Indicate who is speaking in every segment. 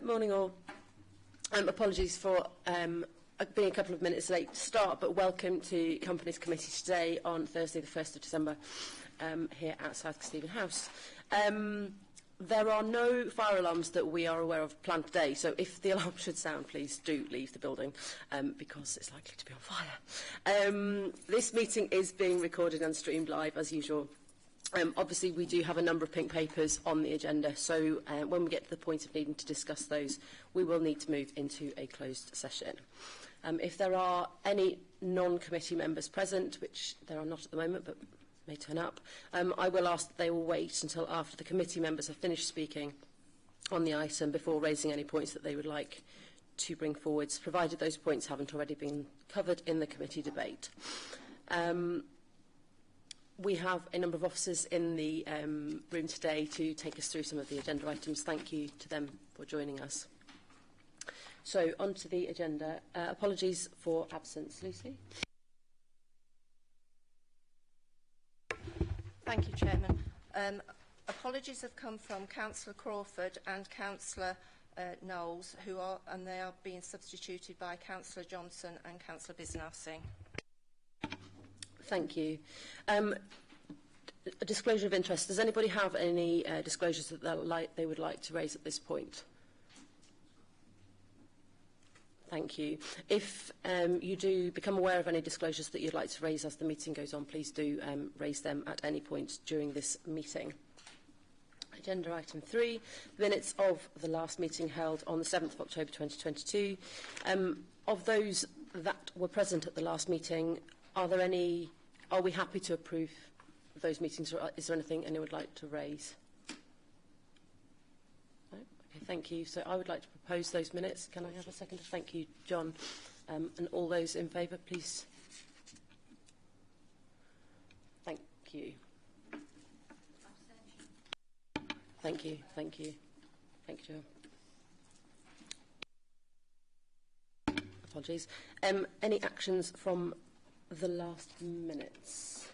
Speaker 1: Morning all. Apologies for being a couple of minutes late to start, but welcome to Companies Committee today on Thursday the 1st of December here at South Kesteven House. There are no fire alarms that we are aware of planned today, so if the alarm should sound, please do leave the building because it's likely to be on fire. This meeting is being recorded and streamed live as usual. Obviously, we do have a number of pink papers on the agenda, so when we get to the point of needing to discuss those, we will need to move into a closed session. If there are any non-committee members present, which there are not at the moment, but may turn up, I will ask that they will wait until after the committee members have finished speaking on the item before raising any points that they would like to bring forwards, provided those points haven't already been covered in the committee debate. We have a number of officers in the room today to take us through some of the agenda items. Thank you to them for joining us. So, on to the agenda. Apologies for absence. Lucy?
Speaker 2: Thank you, Chairman. Apologies have come from Councillor Crawford and Councillor Knowles, and they are being substituted by Councillor Johnson and Councillor Bisnassing.
Speaker 1: Thank you. A disclosure of interest. Does anybody have any disclosures that they would like to raise at this point? Thank you. If you do become aware of any disclosures that you'd like to raise as the meeting goes on, please do raise them at any point during this meeting. Agenda item 3, minutes of the last meeting held on the 7th of October 2022. Of those that were present at the last meeting, are we happy to approve those meetings, or is there anything anyone would like to raise? No? Okay, thank you. So I would like to propose those minutes. Can I have a second? Thank you, John. And all those in favour, please. Thank you. Thank you. Thank you. Thank you, John. Apologies. Any actions from the last minutes?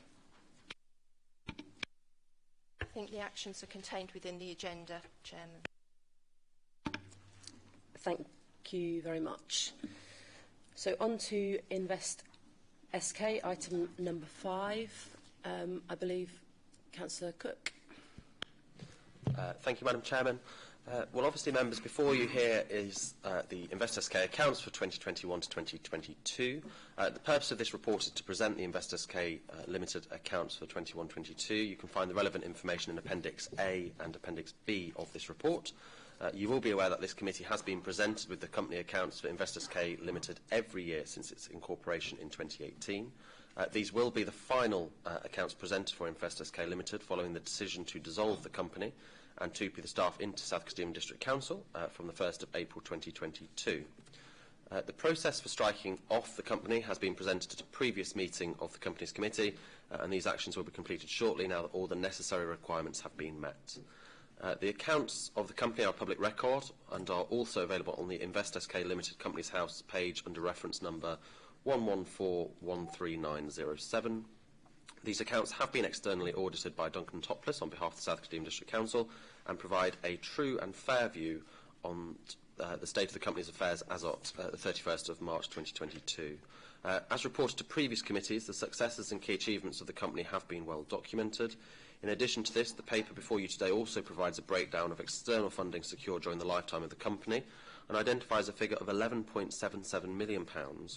Speaker 2: I think the actions are contained within the agenda, Chairman.
Speaker 1: Thank you very much. So on to Invest SK, item number 5. I believe Councillor Cook.
Speaker 3: Thank you, Madam Chairman. Well, obviously, members, before you here is the Invest SK accounts for 2021 to 2022. The purpose of this report is to present the Invest SK Limited accounts for 21-22. You can find the relevant information in Appendix A and Appendix B of this report. You will be aware that this committee has been presented with the company accounts for Invest SK Limited every year since its incorporation in 2018. These will be the final accounts presented for Invest SK Limited following the decision to dissolve the company and to be the staff into South Kesteven District Council from the 1st of April 2022. The process for striking off the company has been presented at a previous meeting of the Companies Committee, and these actions will be completed shortly now that all the necessary requirements have been met. The accounts of the company are a public record and are also available on the Invest SK Limited Companies House page under reference number 114-13907. These accounts have been externally audited by Duncan Topless on behalf of the South Kesteven District Council and provide a true and fair view on the state of the company's affairs as of the 31st of March 2022. As reported to previous committees, the successes and key achievements of the company have been well documented. In addition to this, the paper before you today also provides a breakdown of external funding secured during the lifetime of the company and identifies a figure of £11.77 million,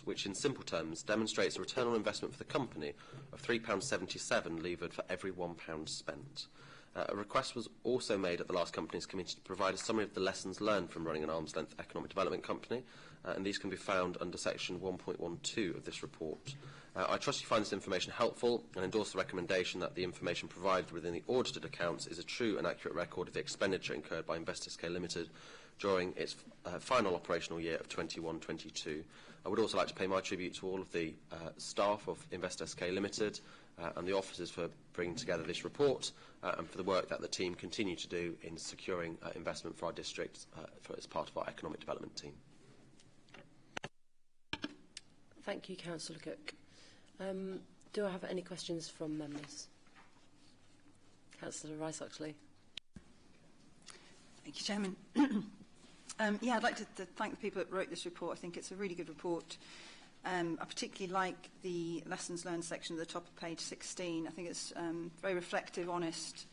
Speaker 3: which in simple terms demonstrates a return on investment for the company of £3.77 levered for every £1 spent. A request was also made at the last Companies Committee to provide a summary of the lessons learned from running an arm's-length economic development company, and these can be found under section 1.12 of this report. I trust you find this information helpful and endorse the recommendation that the information provided within the audited accounts is a true and accurate record of the expenditure incurred by Invest SK Limited during its final operational year of 21-22. I would also like to pay my tribute to all of the staff of Invest SK Limited and the officers for bringing together this report and for the work that the team continue to do in securing investment for our district as part of our economic development team.
Speaker 1: Thank you, Councillor Cook. Do I have any questions from members? Councillor Rice-Oxley.
Speaker 4: Thank you, Chairman. Yeah, I'd like to thank the people that wrote this report. I think it's a really good report. I particularly like the lessons learned section at the top of page 16. I think it's very reflective, honest,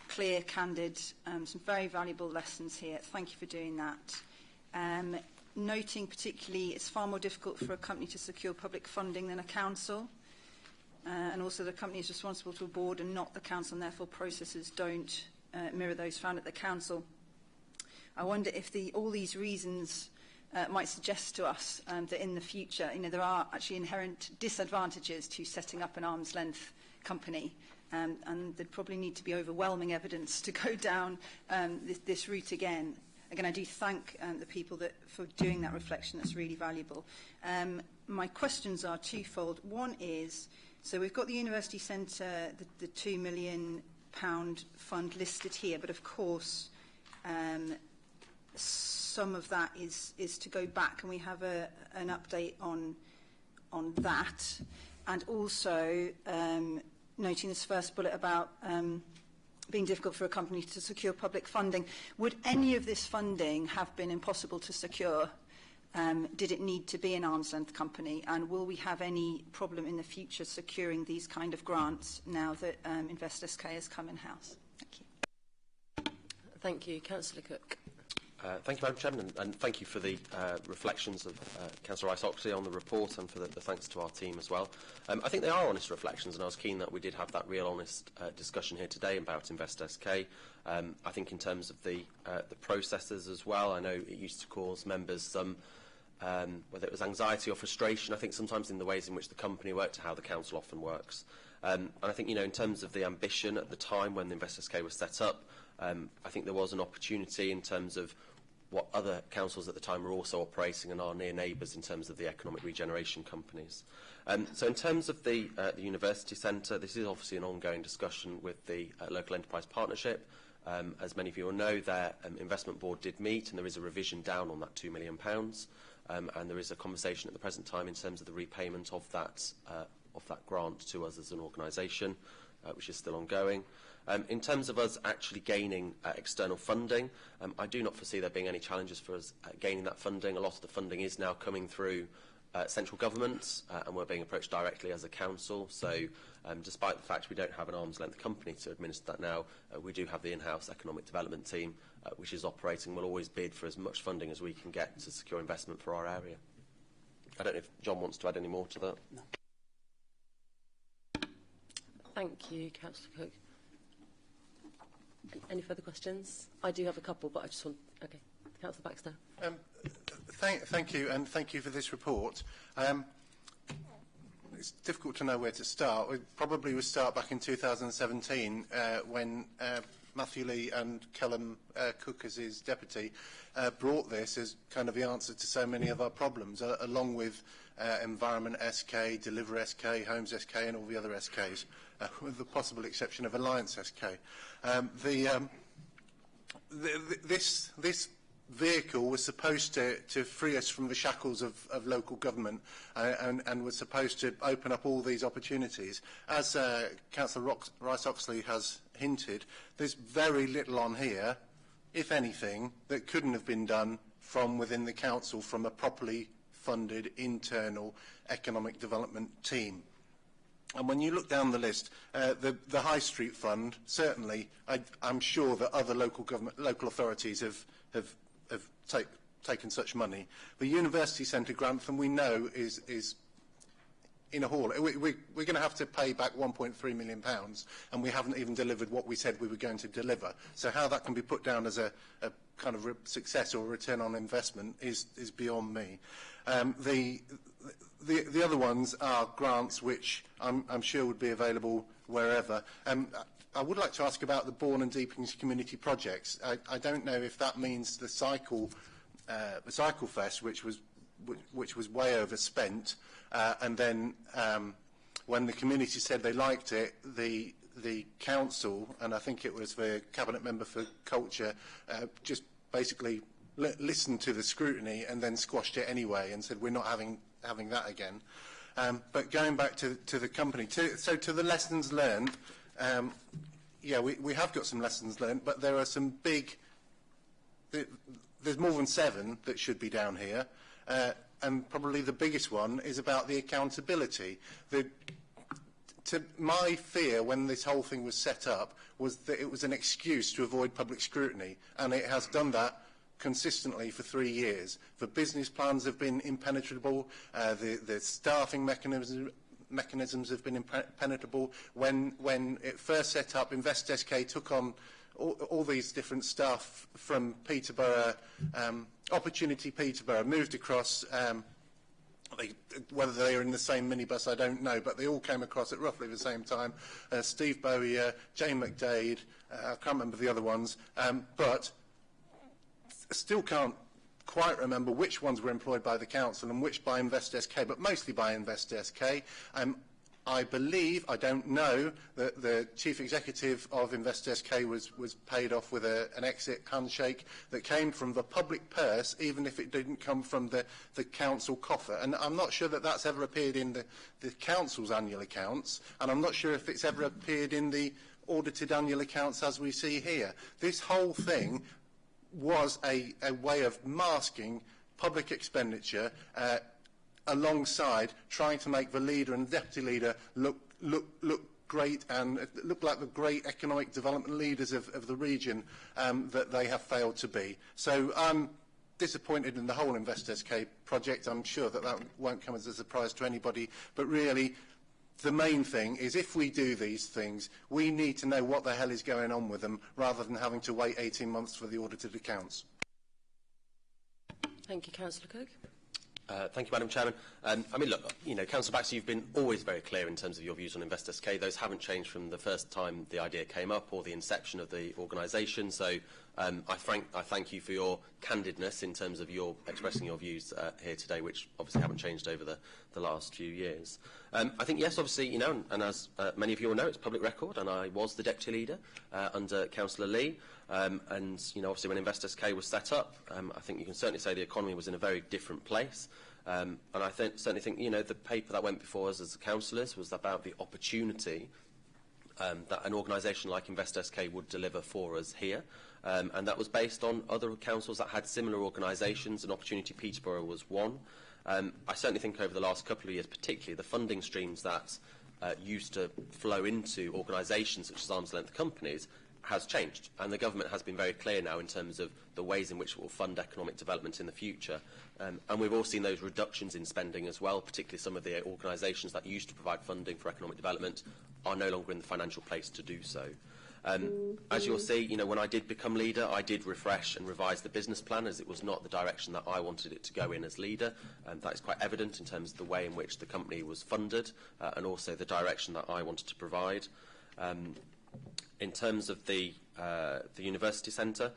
Speaker 4: clear, candid, some very valuable lessons here. Thank you for doing that. Noting particularly it's far more difficult for a company to secure public funding than a council. And also the company is responsible to a board and not the council, and therefore processes don't mirror those found at the council. I wonder if all these reasons might suggest to us that in the future, there are actually inherent disadvantages to setting up an arm's length company, and there'd probably need to be overwhelming evidence to go down this route again. Again, I do thank the people for doing that reflection. That's really valuable. My questions are twofold. One is, so we've got the University Centre, the £2 million fund listed here, but of course, some of that is to go back, and we have an update on that. And also, noting this first bullet about being difficult for a company to secure public funding, would any of this funding have been impossible to secure? Did it need to be an arm's length company? And will we have any problem in the future securing these kind of grants now that Invest SK has come in-house? Thank you.
Speaker 1: Thank you. Councillor Cook.
Speaker 3: Thank you, Madam Chairman, and thank you for the reflections of Councillor Rice-Oxley on the report, and for the thanks to our team as well. I think they are honest reflections, and I was keen that we did have that real honest discussion here today about Invest SK. I think in terms of the processes as well, I know it used to cause members some, whether it was anxiety or frustration, I think sometimes in the ways in which the company worked, how the council often works. And I think, in terms of the ambition at the time when the Invest SK was set up, I think there was an opportunity in terms of what other councils at the time were also operating and are near neighbours in terms of the economic regeneration companies. So in terms of the University Centre, this is obviously an ongoing discussion with the Local Enterprise Partnership. As many of you will know, their investment board did meet, and there is a revision down on that £2 million. And there is a conversation at the present time in terms of the repayment of that grant to us as an organisation, which is still ongoing. In terms of us actually gaining external funding, I do not foresee there being any challenges for us gaining that funding. A lot of the funding is now coming through central government, and we're being approached directly as a council. So despite the fact we don't have an arm's length company to administer that now, we do have the in-house economic development team, which is operating. We'll always bid for as much funding as we can get to secure investment for our area. I don't know if John wants to add any more to that.
Speaker 4: No.
Speaker 1: Thank you, Councillor Cook. Any further questions? I do have a couple, but I just want... Okay, Councillor Baxter.
Speaker 5: Thank you, and thank you for this report. It's difficult to know where to start. We probably would start back in 2017 when Matthew Lee and Callum Cook, as his deputy, brought this as kind of the answer to so many of our problems, along with Environment SK, Deliver SK, Homes SK, and all the other SKs, with the possible exception of Alliance SK. This vehicle was supposed to free us from the shackles of local government, and was supposed to open up all these opportunities. As Councillor Rice-Oxley has hinted, there's very little on here, if anything, that couldn't have been done from within the council, from a properly funded internal economic development team. And when you look down the list, the High Street Fund, certainly, I'm sure that other local authorities have taken such money. The University Centre Grantham, we know, is in a haul. We're going to have to pay back £1.3 million, and we haven't even delivered what we said we were going to deliver. So how that can be put down as a kind of success or return on investment is beyond me. The other ones are grants which I'm sure would be available wherever. I would like to ask about the Bourne and Deepings community projects. I don't know if that means the Cycle Fest, which was way overspent, and then when the community said they liked it, the council, and I think it was the Cabinet Member for Culture, just basically listened to the scrutiny and then squashed it anyway and said we're not having that again. But going back to the company, so to the lessons learned, yeah, we have got some lessons learned, but there are some big... there's more than 7 that should be down here, and probably the biggest one is about the accountability. My fear when this whole thing was set up was that it was an excuse to avoid public scrutiny, and it has done that consistently for 3 years. The business plans have been impenetrable, the staffing mechanisms have been impenetrable. When it first set up, InvestSK took on all these different staff from Peterborough, Opportunity Peterborough, moved across. Whether they are in the same minibus, I don't know, but they all came across at roughly the same time. Steve Bowyer, Jane McDade, I can't remember the other ones, but still can't quite remember which ones were employed by the council and which by InvestSK, but mostly by InvestSK. I believe, I don't know, that the chief executive of InvestSK was paid off with an exit handshake that came from the public purse, even if it didn't come from the council coffer. And I'm not sure that that's ever appeared in the council's annual accounts, and I'm not sure if it's ever appeared in the audited annual accounts as we see here. This whole thing was a way of masking public expenditure alongside trying to make the leader and the deputy leader look great and look like the great economic development leaders of the region that they have failed to be. So I'm disappointed in the whole InvestSK project. I'm sure that won't come as a surprise to anybody, but really the main thing is if we do these things, we need to know what the hell is going on with them rather than having to wait 18 months for the audited accounts.
Speaker 1: Thank you, Councillor Cook.
Speaker 3: Thank you, Madam Chairman. I mean, look, Councillor Baxter, you've been always very clear in terms of your views on InvestSK. Those haven't changed from the first time the idea came up or the inception of the organisation. So I thank you for your candidness in terms of your expressing your views here today, which obviously haven't changed over the last few years. I think, yes, obviously, and as many of you will know, it's public record, and I was the deputy leader under Councillor Lee. And, obviously when InvestSK was set up, I think you can certainly say the economy was in a very different place. And I certainly think, the paper that went before us as councillors was about the opportunity that an organisation like InvestSK would deliver for us here. And that was based on other councils that had similar organisations, and Opportunity Peterborough was one. I certainly think over the last couple of years, particularly the funding streams that used to flow into organisations such as arm's length companies has changed, and the government has been very clear now in terms of the ways in which it will fund economic development in the future. And we've all seen those reductions in spending as well, particularly some of the organisations that used to provide funding for economic development are no longer in the financial place to do so. As you'll see, when I did become leader, I did refresh and revise the business plan, as it was not the direction that I wanted it to go in as leader. And that is quite evident in terms of the way in which the company was funded and also the direction that I wanted to provide. In terms of the university centre,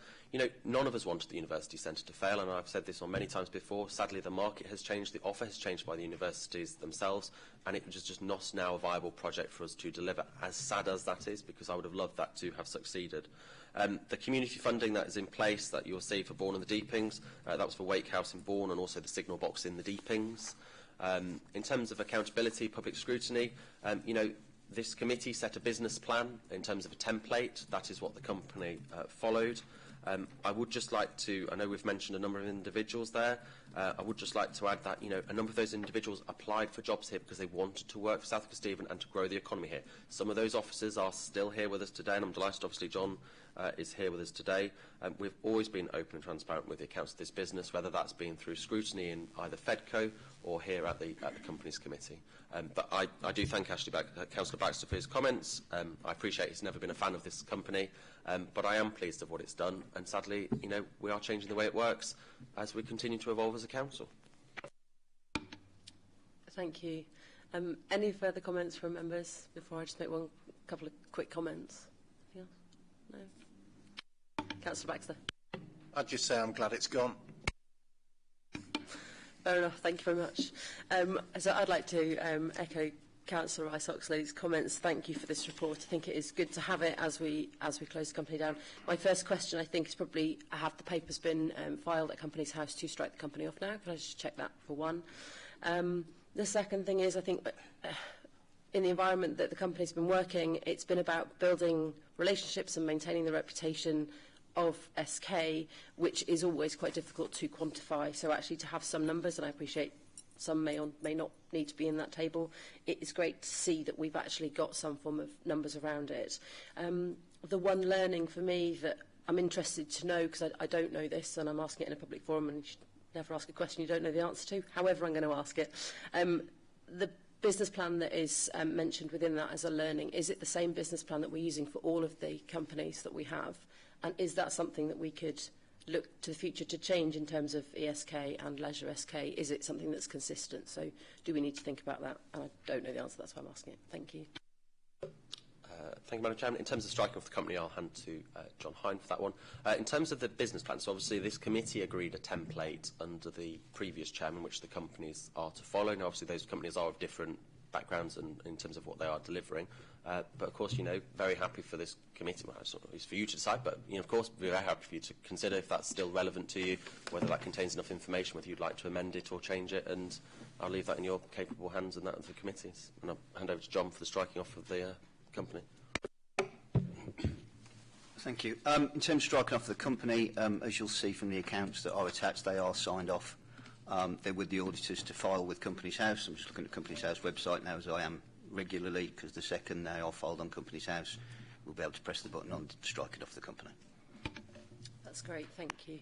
Speaker 3: none of us wanted the university centre to fail, and I've said this on many times before. Sadly, the market has changed, the offer has changed by the universities themselves, and it was just not now a viable project for us to deliver, as sad as that is, because I would have loved that to have succeeded. The community funding that is in place that you'll see for Bourne and the Deepings, that was for Wake House in Bourne and also the signal box in the Deepings. In terms of accountability, public scrutiny, this committee set a business plan in terms of a template. That is what the company followed. I would just like to, I know we've mentioned a number of individuals there, I would just like to add that, a number of those individuals applied for jobs here because they wanted to work for South Kesteven and to grow the economy here. Some of those officers are still here with us today, and I'm delighted, obviously, John is here with us today. We've always been open and transparent with the accounts of this business, whether that's been through scrutiny in either FEDCO or here at the Companies Committee. But I do thank Councillor Baxter for his comments. I appreciate he's never been a fan of this company, but I am pleased of what it's done, and sadly, we are changing the way it works as we continue to evolve as a council.
Speaker 1: Thank you. Any further comments from members before I just make couple of quick comments? Yeah? No? Councillor Baxter.
Speaker 5: I'd just say I'm glad it's gone.
Speaker 1: Fair enough, thank you very much. So I'd like to echo Councillor Rice-Oxley's comments. Thank you for this report. I think it is good to have it as we close the company down. My first question, I think, is probably, have the papers been filed at Companies House to strike the company off now? Can I just check that for one? The second thing is, I think, in the environment that the company's been working, it's been about building relationships and maintaining the reputation of SK, which is always quite difficult to quantify. So actually to have some numbers, and I appreciate some may or may not need to be in that table, it is great to see that we've actually got some form of numbers around it. The one learning for me that I'm interested to know, because I don't know this, and I'm asking it in a public forum, and you should never ask a question you don't know the answer to. However, I'm going to ask it. The business plan that is mentioned within that as a learning, is it the same business plan that we're using for all of the companies that we have? And is that something that we could look to the future to change in terms of ESK and Leisure SK? Is it something that's consistent? So do we need to think about that? And I don't know the answer, that's why I'm asking it. Thank you.
Speaker 3: Thank you, Madam Chairman. In terms of striking off the company, I'll hand to John Hine for that one. In terms of the business plan, so obviously this committee agreed a template under the previous chairman, which the companies are to follow. Now, obviously, those companies are of different backgrounds and in terms of what they are delivering. But of course, you know, very happy for this committee. Well, it's for you to decide, but you know, of course, we're very happy for you to consider if that's still relevant to you, whether that contains enough information, whether you'd like to amend it or change it, and I'll leave that in your capable hands and that of the committees. And I'll hand over to John for the striking off of the company.
Speaker 6: Thank you. In terms of striking off the company, as you'll see from the accounts that are attached, they are signed off. They're with the auditors to file with Companies House. I'm just looking at Companies House website now, as I am regularly, because the second they are filed on Companies House, we'll be able to press the button on strike it off the company.
Speaker 1: That's great, thank you.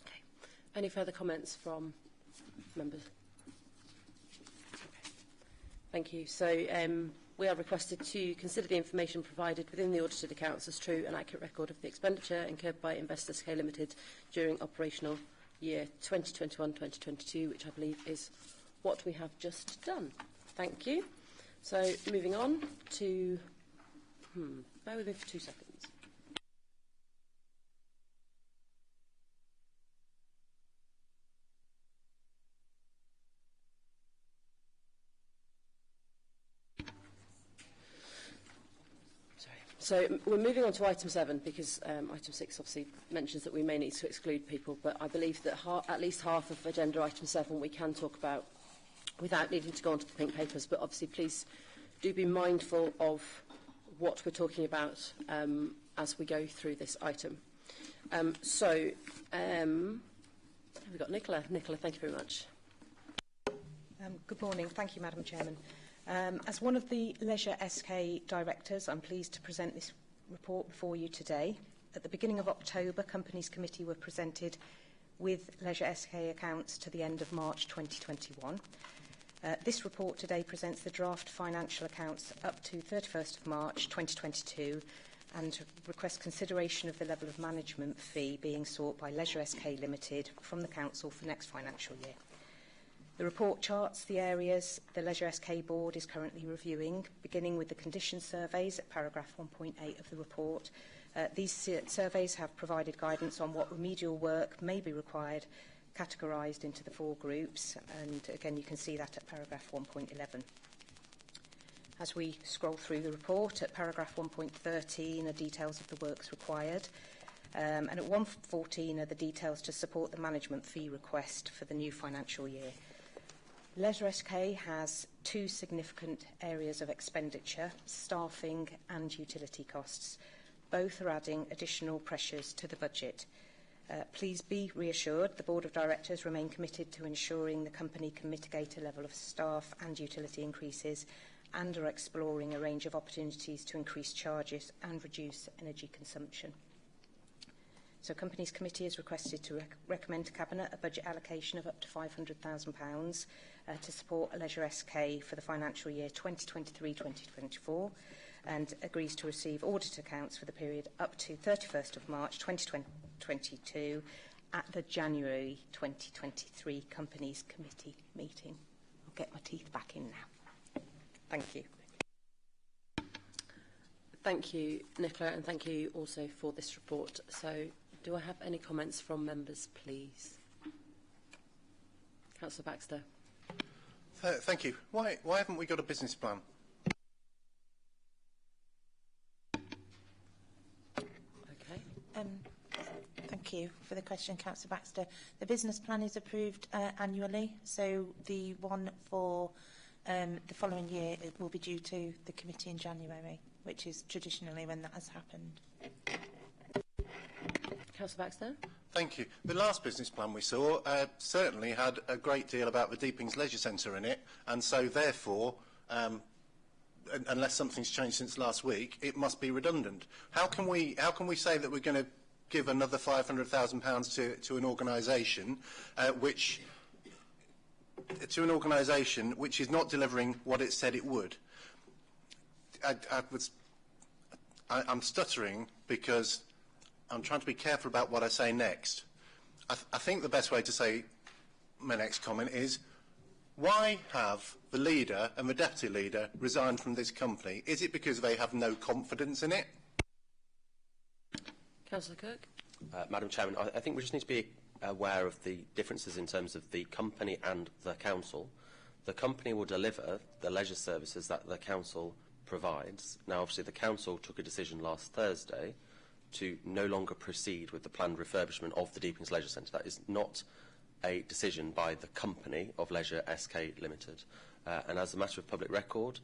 Speaker 1: Okay. Any further comments from members? Okay. Thank you. So we are requested to consider the information provided within the audited accounts as true and accurate record of the expenditure incurred by Investors SK Limited during operational year 2021-2022, which I believe is what we have just done. Thank you. So moving on to, bear with me for 2 seconds. So we're moving on to item 7 because item 6 obviously mentions that we may need to exclude people, but I believe that at least half of agenda item 7 we can talk about without needing to go on to the pink papers, but obviously please do be mindful of what we're talking about as we go through this item. We've got Nicola. Nicola, thank you very much.
Speaker 7: Good morning. Thank you, Madam Chairman. As one of the Leisure SK directors, I'm pleased to present this report before you today. At the beginning of October, Companies Committee were presented with Leisure SK accounts to the end of March 2021. This report today presents the draft financial accounts up to 31st of March 2022 and requests consideration of the level of management fee being sought by Leisure SK Limited from the Council for next financial year. The report charts the areas the Leisure SK Board is currently reviewing, beginning with the condition surveys at paragraph 1.8 of the report. These surveys have provided guidance on what remedial work may be required, categorised into the 4 groups, and again you can see that at paragraph 1.11. As we scroll through the report, at paragraph 1.13 are details of the works required, and at 1.14 are the details to support the management fee request for the new financial year. Leisure SK has 2 significant areas of expenditure, staffing and utility costs. Both are adding additional pressures to the budget. Please be reassured the Board of Directors remain committed to ensuring the company can mitigate a level of staff and utility increases and are exploring a range of opportunities to increase charges and reduce energy consumption. So Companies Committee is requested to recommend to Cabinet a budget allocation of up to £500,000 to support Leisure SK for the financial year 2023-2024 and agrees to receive audit accounts for the period up to 31st of March 2022 at the January 2023 Companies Committee meeting. I'll get my teeth back in now. Thank you.
Speaker 1: Thank you, Nicola, and thank you also for this report. So, do I have any comments from members, please? Councillor Baxter.
Speaker 5: Thank you. Why haven't we got a business plan?
Speaker 1: Okay.
Speaker 8: Thank you for the question, Councillor Baxter. The business plan is approved annually, so the one for the following year it will be due to the committee in January, which is traditionally when that has happened.
Speaker 1: Councillor Baxter?
Speaker 5: Thank you. The last business plan we saw certainly had a great deal about the Deepings Leisure Centre in it, and so therefore, unless something's changed since last week, it must be redundant. How can we say that we're going to give another £500,000 to an organisation which is not delivering what it said it would? I'm stuttering because I'm trying to be careful about what I say next. I think the best way to say my next comment is, why have the leader and the deputy leader resigned from this company? Is it because they have no confidence in it?
Speaker 1: Councillor Kirk?
Speaker 3: Madam Chairman, I think we just need to be aware of the differences in terms of the company and the council. The company will deliver the leisure services that the council provides. Now, obviously, the council took a decision last Thursday to no longer proceed with the planned refurbishment of the Deepings Leisure Centre. That is not a decision by the company of Leisure SK Limited. And as a matter of public record,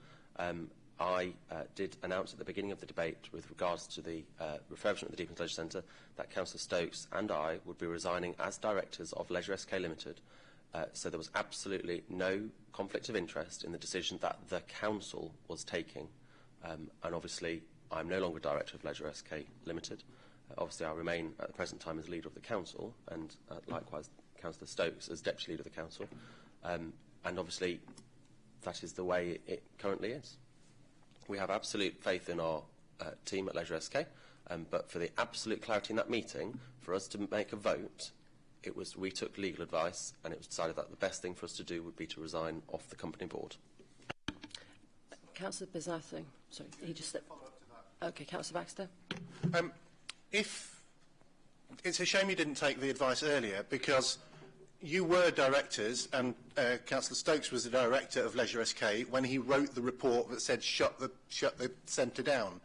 Speaker 3: I did announce at the beginning of the debate with regards to the refurbishment of the Deepings Leisure Centre that Councillor Stokes and I would be resigning as directors of Leisure SK Limited. So there was absolutely no conflict of interest in the decision that the council was taking. And obviously, I'm no longer director of Leisure SK Limited. Obviously, I remain at the present time as leader of the council, and likewise Councillor Stokes as deputy leader of the council. And obviously, that is the way it currently is. We have absolute faith in our team at Leisure SK, but for the absolute clarity in that meeting, for us to make a vote, we took legal advice, and it was decided that the best thing for us to do would be to resign off the company board.
Speaker 1: Councillor Biznathing. Sorry, he just slipped. Okay, Councillor Baxter.
Speaker 5: It's a shame you didn't take the advice earlier, because you were directors, and Councillor Stokes was the director of Leisure SK when he wrote the report that said shut the centre down.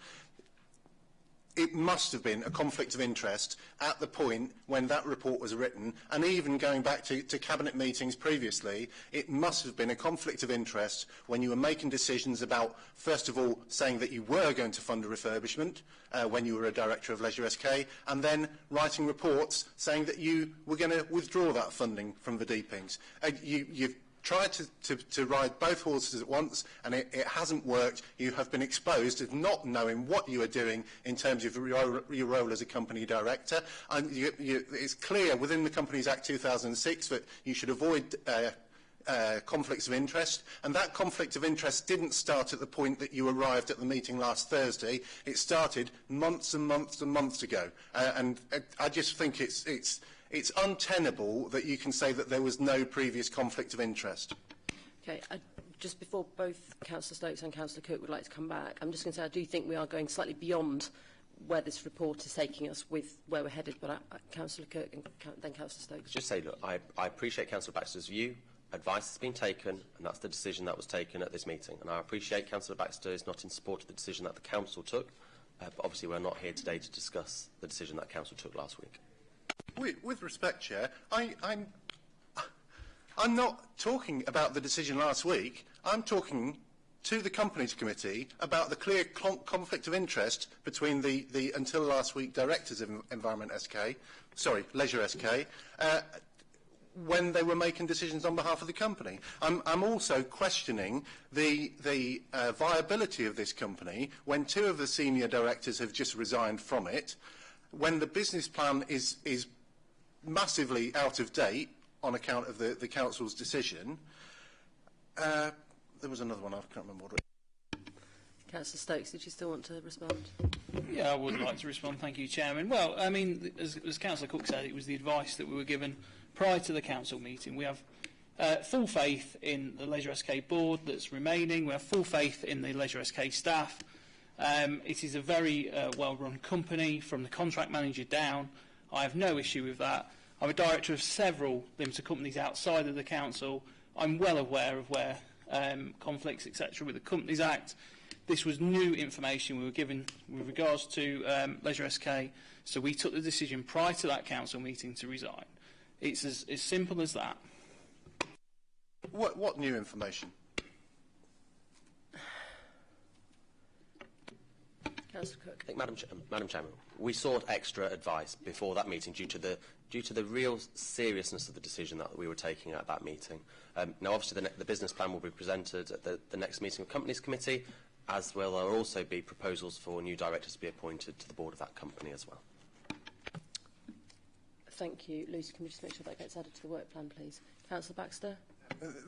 Speaker 5: It must have been a conflict of interest at the point when that report was written, and even going back to cabinet meetings previously, it must have been a conflict of interest when you were making decisions about, first of all, saying that you were going to fund a refurbishment when you were a director of Leisure SK, and then writing reports saying that you were going to withdraw that funding from the Deepings. You've tried to ride both horses at once, and it hasn't worked. You have been exposed as not knowing what you are doing in terms of your role as a company director. And it's clear within the Companies Act 2006 that you should avoid conflicts of interest, and that conflict of interest didn't start at the point that you arrived at the meeting last Thursday. It started months and months and months ago, and I just think it's untenable that you can say that there was no previous conflict of interest.
Speaker 1: Okay, just before both Councillor Stokes and Councillor Cook would like to come back, I'm just going to say I do think we are going slightly beyond where this report is taking us with where we're headed, but Councillor Cook and then Councillor Stokes.
Speaker 3: Just say, look, I appreciate Councillor Baxter's view. Advice has been taken, and that's the decision that was taken at this meeting. And I appreciate Councillor Baxter is not in support of the decision that the council took, but obviously we're not here today to discuss the decision that council took last week.
Speaker 5: With respect, Chair, I'm not talking about the decision last week. I'm talking to the Companies Committee about the clear conflict of interest between the until last week directors of Leisure SK, when they were making decisions on behalf of the company. I'm also questioning the viability of this company when two of the senior directors have just resigned from it, when the business plan is massively out of date on account of the council's decision. There was another one, I can't remember what it was.
Speaker 1: Councillor Stokes, did you still want to respond?
Speaker 9: Yeah, I would like to respond. Thank you, Chairman. Well, I mean, as Councillor Cook said, it was the advice that we were given prior to the council meeting. We have full faith in the Leisure SK board that's remaining. We have full faith in the Leisure SK staff. It is a very well-run company from the contract manager down. I have no issue with that. I'm a director of several limited companies outside of the council. I'm well aware of where conflicts, etc., with the Companies Act. This was new information we were given with regards to Leisure SK, so we took the decision prior to that council meeting to resign. It's as simple as that.
Speaker 5: What new information?
Speaker 1: Councillor Cook.
Speaker 3: I think, Madam Chairman, we sought extra advice before that meeting due to the real seriousness of the decision that we were taking at that meeting. Now, obviously, the business plan will be presented at the next meeting of Companies Committee, as well there will also be proposals for new directors to be appointed to the board of that company as well.
Speaker 1: Thank you. Lucy, can we just make sure that gets added to the work plan, please? Councillor Baxter.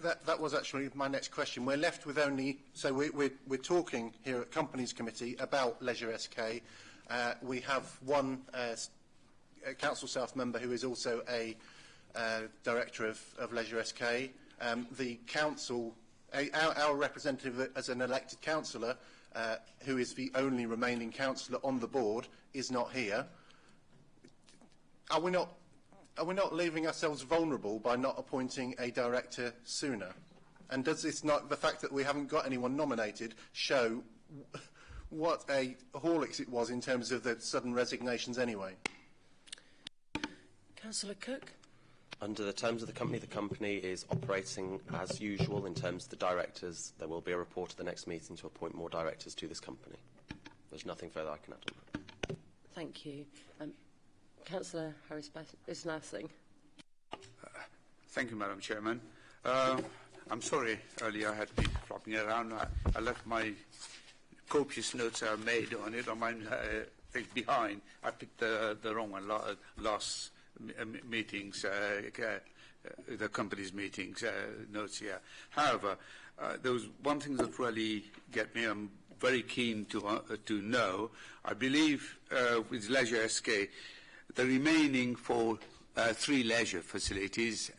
Speaker 5: That was actually my next question. We're left with only... So we're talking here at Companies Committee about Leisure SK. We have one council staff member who is also a director of Leisure SK. The council, our representative as an elected councillor, who is the only remaining councillor on the board, is not here. Are we not leaving ourselves vulnerable by not appointing a director sooner? And does this not, the fact that we haven't got anyone nominated, show what a Horlicks it was in terms of the sudden resignations anyway?
Speaker 1: Councillor Cook.
Speaker 3: Under the terms of the company is operating as usual in terms of the directors. There will be a report at the next meeting to appoint more directors to this company. There's nothing further I can add on that.
Speaker 1: Thank you. Councillor Harris-Bisnassing.
Speaker 10: Thank you, Madam Chairman. I'm sorry, earlier I had been flopping around. I left my copious notes I made on it on my thing behind. I picked the wrong one last meetings, the company's meetings notes here. However, there was one thing that really got me. I'm very keen to know. I believe with Leisure SK, the remaining for 3 leisure facilities,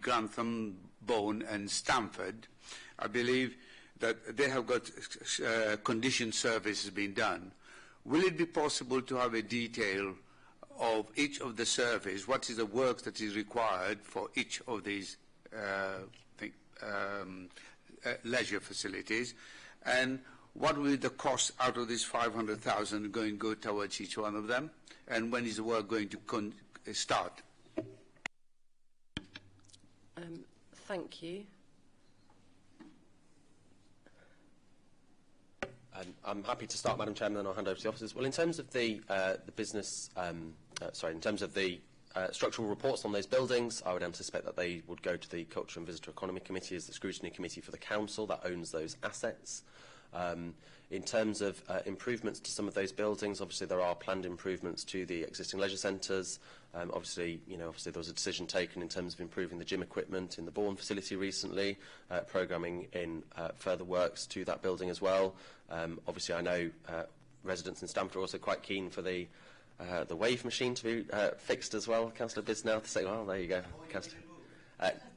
Speaker 10: Grantham, Bourne and Stamford, I believe that they have got condition services being done. Will it be possible to have a detail of each of the surveys? What is the work that is required for each of these leisure facilities? And what will be the cost out of this 500,000 going to go towards each one of them? And when is the work going to start?
Speaker 1: Thank you.
Speaker 3: I'm happy to start, Madam Chairman, then I'll hand over to the officers. Well, in terms of the business, in terms of the structural reports on those buildings, I would anticipate that they would go to the Culture and Visitor Economy Committee as the scrutiny committee for the council that owns those assets. In terms of improvements to some of those buildings, obviously there are planned improvements to the existing leisure centres. Obviously there was a decision taken in terms of improving the gym equipment in the Bourne facility recently, programming in further works to that building as well. Obviously I know residents in Stamford are also quite keen for the wave machine to be fixed as well. Councillor Bisnell to say, well, there you go, Councillor.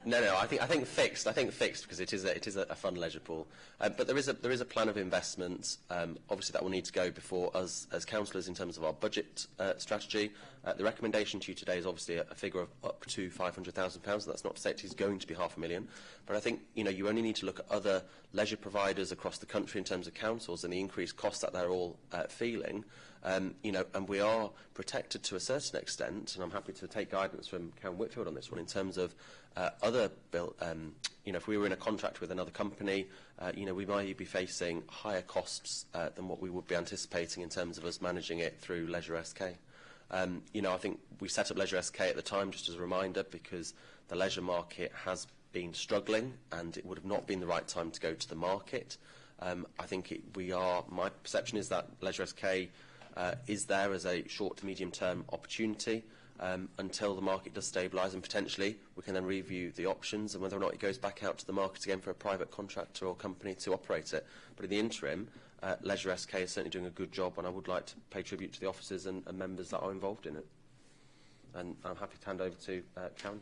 Speaker 3: No, I think fixed. I think fixed because it is a fun leisure pool. But there is a plan of investment. Obviously, that will need to go before us as councillors in terms of our budget strategy. The recommendation to you today is obviously a figure of up to £500,000. That's not to say it is going to be £500,000, but I think you only need to look at other leisure providers across the country in terms of councils and the increased costs that they're all feeling. And we are protected to a certain extent, and I'm happy to take guidance from Karen Whitfield on this one in terms of other if we were in a contract with another company, we might be facing higher costs than what we would be anticipating in terms of us managing it through Leisure SK. I think we set up Leisure SK at the time, just as a reminder, because the leisure market has been struggling and it would have not been the right time to go to the market. I think my perception is that Leisure SK is there as a short to medium term opportunity until the market does stabilise, and potentially we can then review the options and whether or not it goes back out to the market again for a private contractor or company to operate it. But in the interim, Leisure SK is certainly doing a good job, and I would like to pay tribute to the officers and members that are involved in it. And I'm happy to hand over to Karen.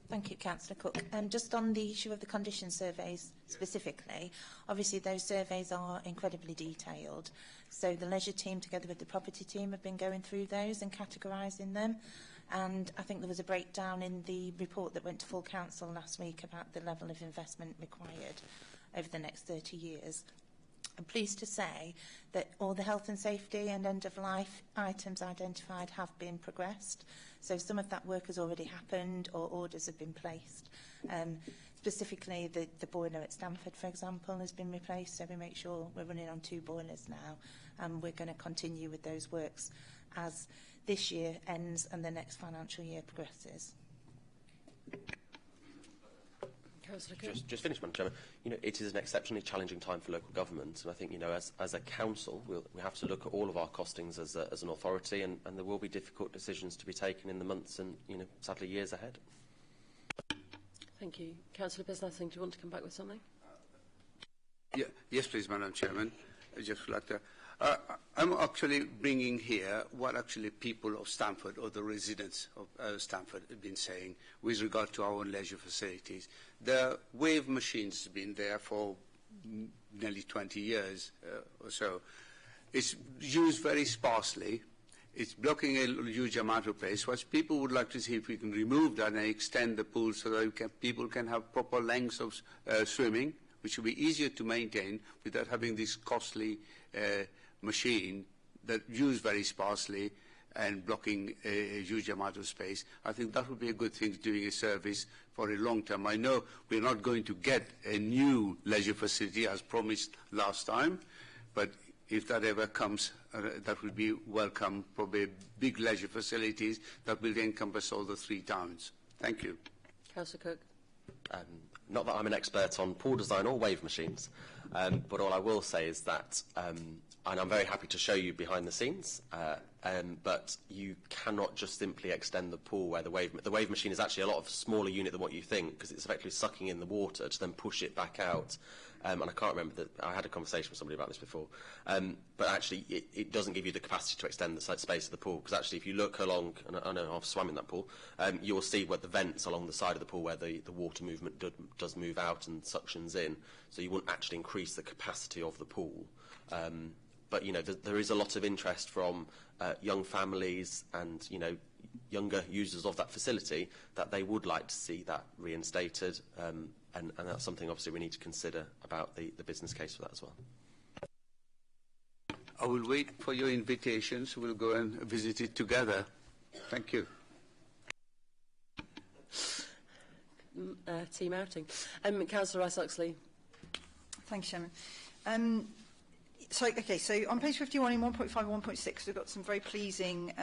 Speaker 8: Thank you, Councillor Cook. Just on the issue of the condition surveys specifically, obviously those surveys are incredibly detailed. So the leisure team together with the property team have been going through those and categorising them. And I think there was a breakdown in the report that went to full council last week about the level of investment required over the next 30 years. I'm pleased to say that all the health and safety and end-of-life items identified have been progressed. So some of that work has already happened or orders have been placed. specifically, the boiler at Stamford, for example, has been replaced, so we make sure we're running on 2 boilers now, and we're going to continue with those works as this year ends and the next financial year progresses.
Speaker 3: Just finish, Madam Chairman. You know, it is an exceptionally challenging time for local government, and I think, you know, as a council, we have to look at all of our costings as an authority, and there will be difficult decisions to be taken in the months and, you know, sadly, years ahead.
Speaker 1: Thank you. Councillor Bisnassing, do you want to come back with something?
Speaker 10: Yes, please, Madam Chairman. I just would like to... I'm actually bringing here what actually people of Stamford or the residents of Stamford have been saying with regard to our leisure facilities. The wave machines have been there for nearly 20 years or so. It's used very sparsely. It's blocking a huge amount of place. What people would like to see if we can remove that and extend the pool so that people can have proper lengths of swimming, which will be easier to maintain without having this costly machine that used very sparsely and blocking a huge amount of space. I think that would be a good thing, doing a service for a long term. I know we're not going to get a new leisure facility as promised last time, but if that ever comes, that would be welcome, probably big leisure facilities that will encompass all the 3 towns. Thank you.
Speaker 1: Councillor Cook.
Speaker 3: Not that I'm an expert on pool design or wave machines, but all I will say is that, and I'm very happy to show you behind the scenes, but you cannot just simply extend the pool where the wave machine is actually a lot of smaller unit than what you think, because it's effectively sucking in the water to then push it back out. And I can't remember that I had a conversation with somebody about this before, but actually it doesn't give you the capacity to extend the space of the pool, because actually if you look along, and I know I've swam in that pool, you will see where the vents along the side of the pool where the water movement does move out and suctions in, so you wouldn't actually increase the capacity of the pool. But, you know, there is a lot of interest from young families and, you know, younger users of that facility that they would like to see that reinstated, and that's something obviously we need to consider about the business case for that as well.
Speaker 10: I will wait for your invitations. We'll go and visit it together. Thank you.
Speaker 1: Team outing. Councillor Rice-Oxley.
Speaker 4: Thank you, Chairman. So on page 51 in 1.5 and 1.6, we've got some very pleasing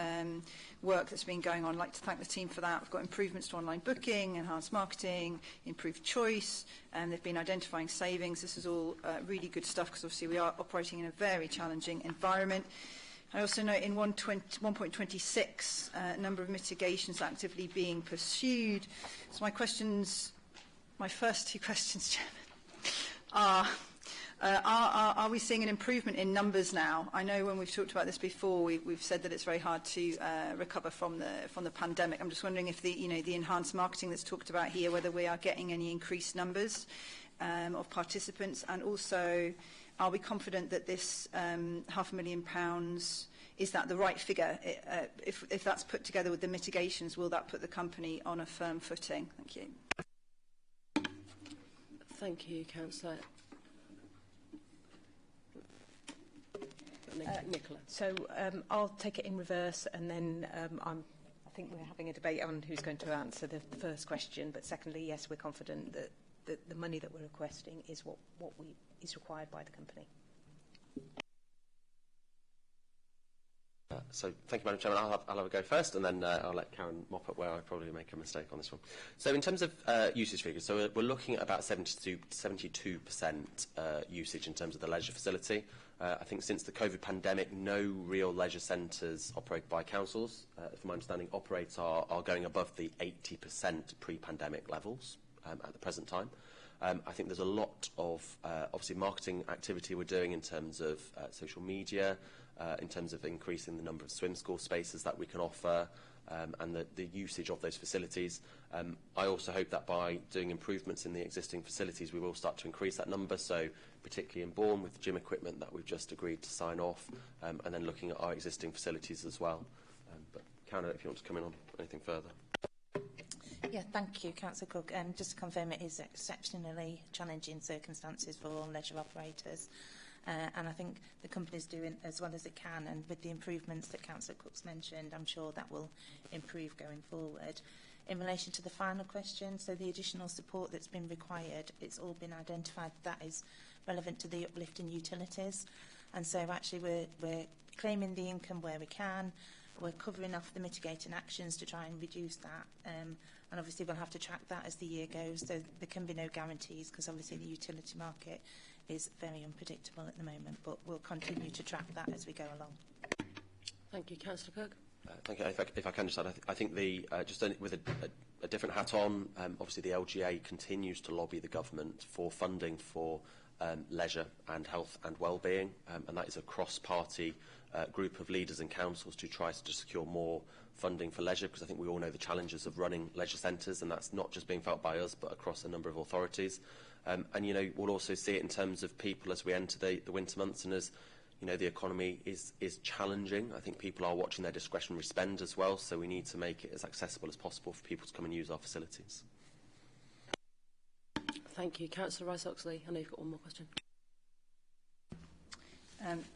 Speaker 4: work that's been going on. I'd like to thank the team for that. We've got improvements to online booking, enhanced marketing, improved choice, and they've been identifying savings. This is all really good stuff, because obviously we are operating in a very challenging environment. I also note in 1.26, a number of mitigations actively being pursued. So my first 2 questions, Chairman, are we seeing an improvement in numbers now? I know when we've talked about this before, we've said that it's very hard to recover from the pandemic. I'm just wondering if the enhanced marketing that's talked about here, whether we are getting any increased numbers of participants, and also, are we confident that this £500,000, is that the right figure? If that's put together with the mitigations, will that put the company on a firm footing? Thank you.
Speaker 1: Thank you, Councillor. Nicola.
Speaker 7: So I'll take it in reverse, and then I think we're having a debate on who's going to answer the first question. But secondly, yes, we're confident that the money that we're requesting is what is required by the company.
Speaker 3: So thank you, Madam Chairman. I'll have a go first, and then I'll let Karen mop up where I probably make a mistake on this one. So in terms of usage figures, so we're looking at about 72% usage in terms of the leisure facility. I think since the COVID pandemic, no real leisure centres operated by councils, from my understanding, are going above the 80% pre-pandemic levels at the present time. I think there's a lot of, obviously, marketing activity we're doing in terms of social media, in terms of increasing the number of swim school spaces that we can offer, and the usage of those facilities. I also hope that by doing improvements in the existing facilities, we will start to increase that number, so particularly in Bourne with the gym equipment that we've just agreed to sign off, and then looking at our existing facilities as well. But Karen, if you want to come in on anything further.
Speaker 8: Yeah, thank you, Councillor Cook. Just to confirm, it is exceptionally challenging circumstances for all leisure operators. And I think the company's doing as well as it can, and with the improvements that Councillor Cook's mentioned, I'm sure that will improve going forward. In relation to the final question, so the additional support that's been required, it's all been identified that is relevant to the uplift in utilities. And so actually we're claiming the income where we can. We're covering off the mitigating actions to try and reduce that. And obviously we'll have to track that as the year goes. So there can be no guarantees because obviously the utility market is very unpredictable at the moment. But we'll continue to track that as we go along.
Speaker 1: Thank you. Councillor Cook.
Speaker 3: Thank you. If I can just add, I think just with a different hat on, obviously the LGA continues to lobby the government for funding for leisure and health and well-being, and that is a cross-party group of leaders and councils to try to secure more funding for leisure, because I think we all know the challenges of running leisure centres, and that's not just being felt by us but across a number of authorities. And we'll also see it in terms of people as we enter the winter months, and as the economy is challenging. I think people are watching their discretionary spend as well, so we need to make it as accessible as possible for people to come and use our facilities.
Speaker 1: Thank you. Councillor Rice-Oxley, I know you've got one more question.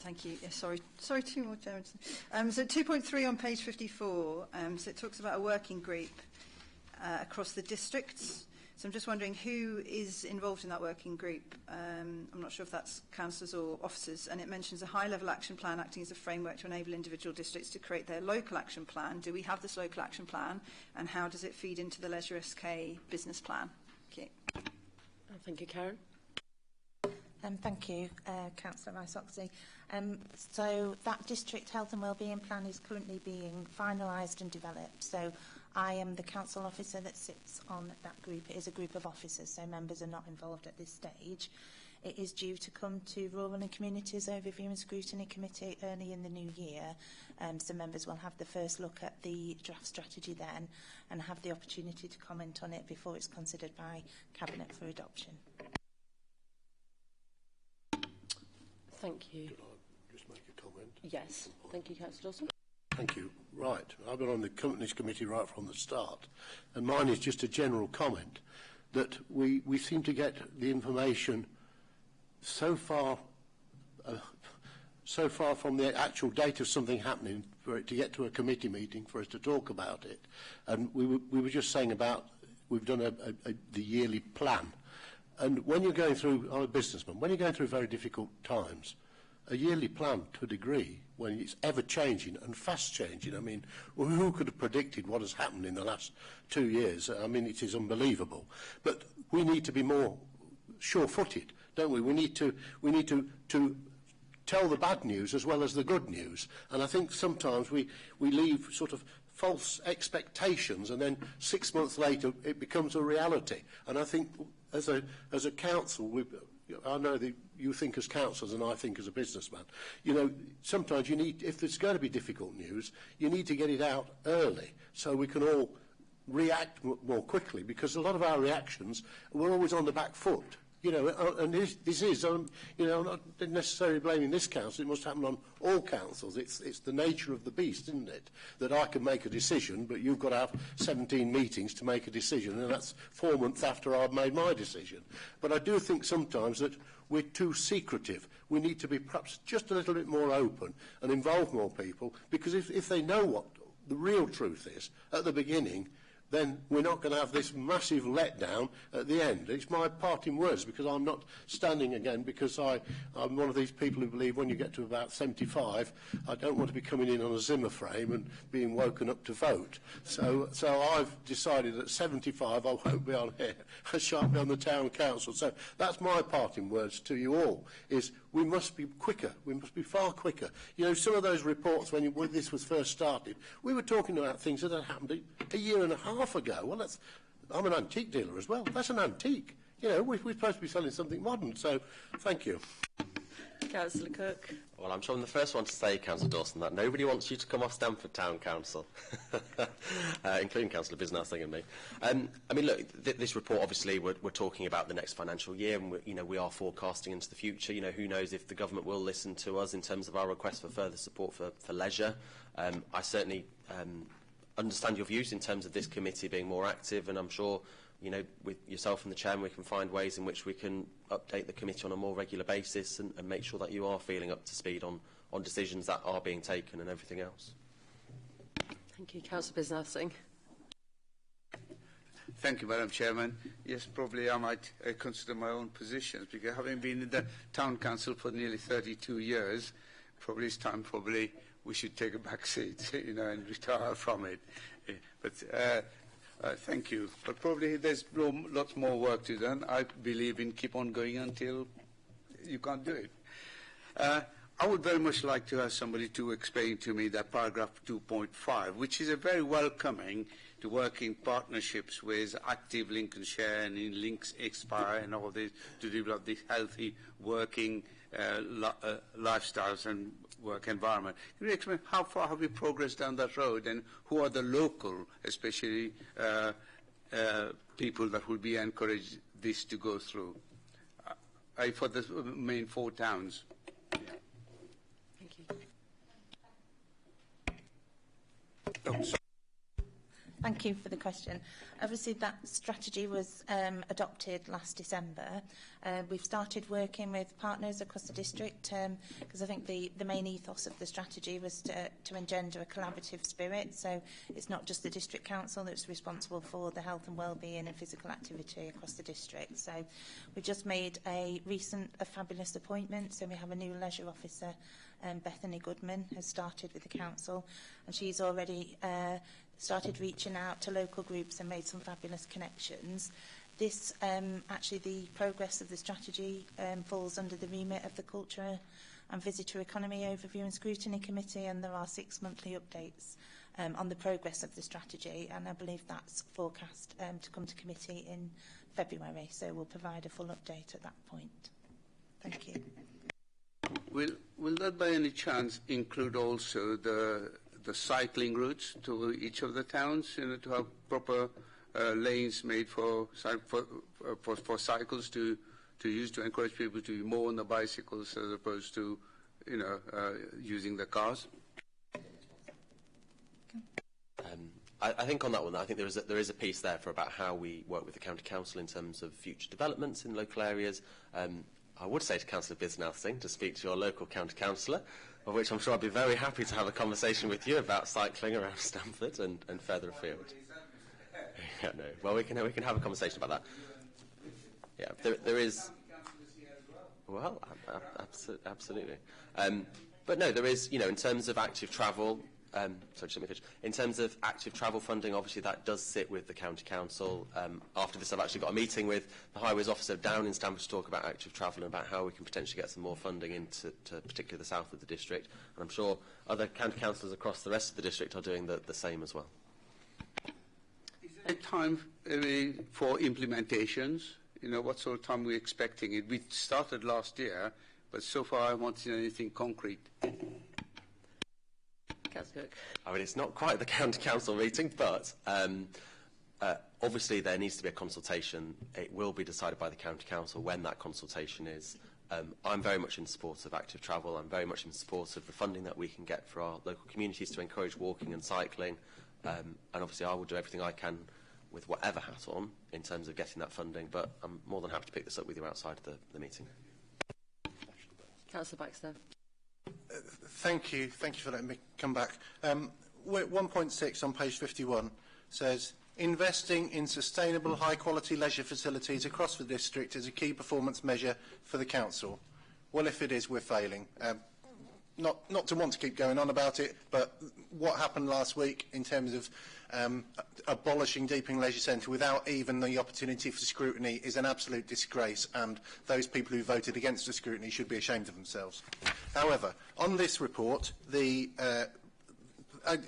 Speaker 4: Thank you. Yes, sorry, two more, Chairman. So 2.3 on page 54, so it talks about a working group across the districts. So I'm just wondering who is involved in that working group. I'm not sure if that's councillors or officers, and it mentions a high-level action plan acting as a framework to enable individual districts to create their local action plan. Do we have this local action plan, and how does it feed into the Leisure SK business plan? Okay.
Speaker 1: Thank you, Karen.
Speaker 8: Thank you, Councillor Rice-Oxley. So that district health and wellbeing plan is currently being finalised and developed. So I am the council officer that sits on that group. It is a group of officers, so members are not involved at this stage. It is due to come to Rural and Communities Overview and Scrutiny Committee early in the new year. So members will have the first look at the draft strategy then and have the opportunity to comment on it before it's considered by Cabinet for adoption.
Speaker 1: Thank you.
Speaker 11: Could I just make a comment?
Speaker 1: Yes. Thank you, Councillor Dawson.
Speaker 11: Thank you. Right. I've been on the Companies Committee right from the start, and mine is just a general comment that we seem to get the information so far from the actual date of something happening for it to get to a committee meeting for us to talk about it. And we were just saying about we've done the yearly plan. And when you're going through, I'm a businessman, when you're going through very difficult times, a yearly plan to a degree, when it's ever changing and fast changing, I mean, who could have predicted what has happened in the last 2 years? I mean, it is unbelievable. But we need to be more sure-footed, don't we? We need to tell the bad news as well as the good news. And I think sometimes we leave sort of false expectations, and then 6 months later it becomes a reality. And I think as a council, I know that you think as councillors and I think as a businessman, sometimes you need, if there's going to be difficult news, you need to get it out early so we can all react more quickly, because a lot of our reactions, we're always on the back foot. And this is, I'm not necessarily blaming this council. It must happen on all councils. It's the nature of the beast, isn't it? That I can make a decision, but you've got to have 17 meetings to make a decision, and that's 4 months after I've made my decision. But I do think sometimes that we're too secretive. We need to be perhaps just a little bit more open and involve more people, because if they know what the real truth is at the beginning, then we're not going to have this massive letdown at the end. It's my parting words, because I'm not standing again, because I'm one of these people who believe when you get to about 75, I don't want to be coming in on a Zimmer frame and being woken up to vote. So I've decided at 75 I won't be on here. I shan't be on the town council. So that's my parting words to you all, is we must be quicker. We must be far quicker. Some of those reports when this was first started, we were talking about things that had happened a year and a half ago. Well, I'm an antique dealer as well. That's an antique. We're supposed to be selling something modern. So, thank you.
Speaker 1: Councillor Cook.
Speaker 3: Well, I'm sure I'm the first one to say, Councillor Dawson, that nobody wants you to come off Stamford Town Council, including Councillor Bisnassing and me. I mean, look, this report, obviously, we're talking about the next financial year, and we are forecasting into the future. Who knows if the government will listen to us in terms of our request for further support for leisure. I certainly understand your views in terms of this committee being more active, and I'm sure with yourself and the chairman we can find ways in which we can update the committee on a more regular basis and make sure that you are feeling up to speed on decisions that are being taken and everything else.
Speaker 1: Thank you. Councillor Bisnassing.
Speaker 10: Thank you, Madam Chairman. Yes, probably I might consider my own positions, because having been in the Town Council for nearly 32 years, probably it's time we should take a back seat, you know, and retire from it. But thank you. But probably there's lots more work to be done. I believe in keep on going until you can't do it. I would very much like to have somebody to explain to me that paragraph 2.5, which is a very welcoming to work in partnerships with Active Lincolnshire and in Links Expire and all this to develop this healthy working lifestyles and work environment. Can you explain how far have we progressed down that road, and who are the local, especially people that will be encouraged this to go through for the main 4 towns?
Speaker 1: Thank you.
Speaker 10: Oh, sorry.
Speaker 8: Thank you for the question. Obviously, that strategy was adopted last December. We've started working with partners across the district because I think the main ethos of the strategy was to engender a collaborative spirit. So it's not just the district council that's responsible for the health and well-being and physical activity across the district. So we've just made a fabulous appointment. So we have a new leisure officer, Bethany Goodman, has started with the council, and she's already started reaching out to local groups and made some fabulous connections. This, actually, the progress of the strategy falls under the remit of the Culture and Visitor Economy Overview and Scrutiny Committee, and there are 6 monthly updates on the progress of the strategy, and I believe that's forecast to come to committee in February, so we'll provide a full update at that point. Thank you.
Speaker 10: Will that by any chance include also the cycling routes to each of the towns, you know, to have proper lanes made for cycles to use, to encourage people to be more on the bicycles as opposed to, you know, using the cars?
Speaker 3: I think on that one, I think there is a piece there for about how we work with the County Council in terms of future developments in local areas. I would say to Councillor Bisnowsing to speak to your local county councillor, of which I'm sure I'd be very happy to have a conversation with you about cycling around Stamford and further afield. Yeah, no. Well, we can have a conversation about that. Yeah, there is. Well, absolutely. But no, there is. You know, in terms of active travel. Sorry, just let me finish. In terms of active travel funding, obviously that does sit with the County Council. After this, I've actually got a meeting with the Highways Officer down in Stamford to talk about active travel and about how we can potentially get some more funding into particularly the south of the district. And I'm sure other county councillors across the rest of the district are doing the same as well.
Speaker 10: Is there a time for implementations? You know, what sort of time are we expecting it? We started last year, but so far I haven't seen anything concrete.
Speaker 1: Councillor Cook.
Speaker 3: I mean, it's not quite the County Council meeting, but obviously there needs to be a consultation. It will be decided by the County Council when that consultation is. I'm very much in support of active travel. I'm very much in support of the funding that we can get for our local communities to encourage walking and cycling. And obviously I will do everything I can with whatever hat on in terms of getting that funding, but I'm more than happy to pick this up with you outside of the meeting.
Speaker 1: Councillor Baxter.
Speaker 5: Thank you for letting me come back. 1.6 on page 51 says, investing in sustainable high-quality leisure facilities across the district is a key performance measure for the council. Well, if it is, we're failing. Not to want to keep going on about it, but what happened last week in terms of abolishing Deeping Leisure Centre without even the opportunity for scrutiny is an absolute disgrace, and those people who voted against the scrutiny should be ashamed of themselves. However, on this report, I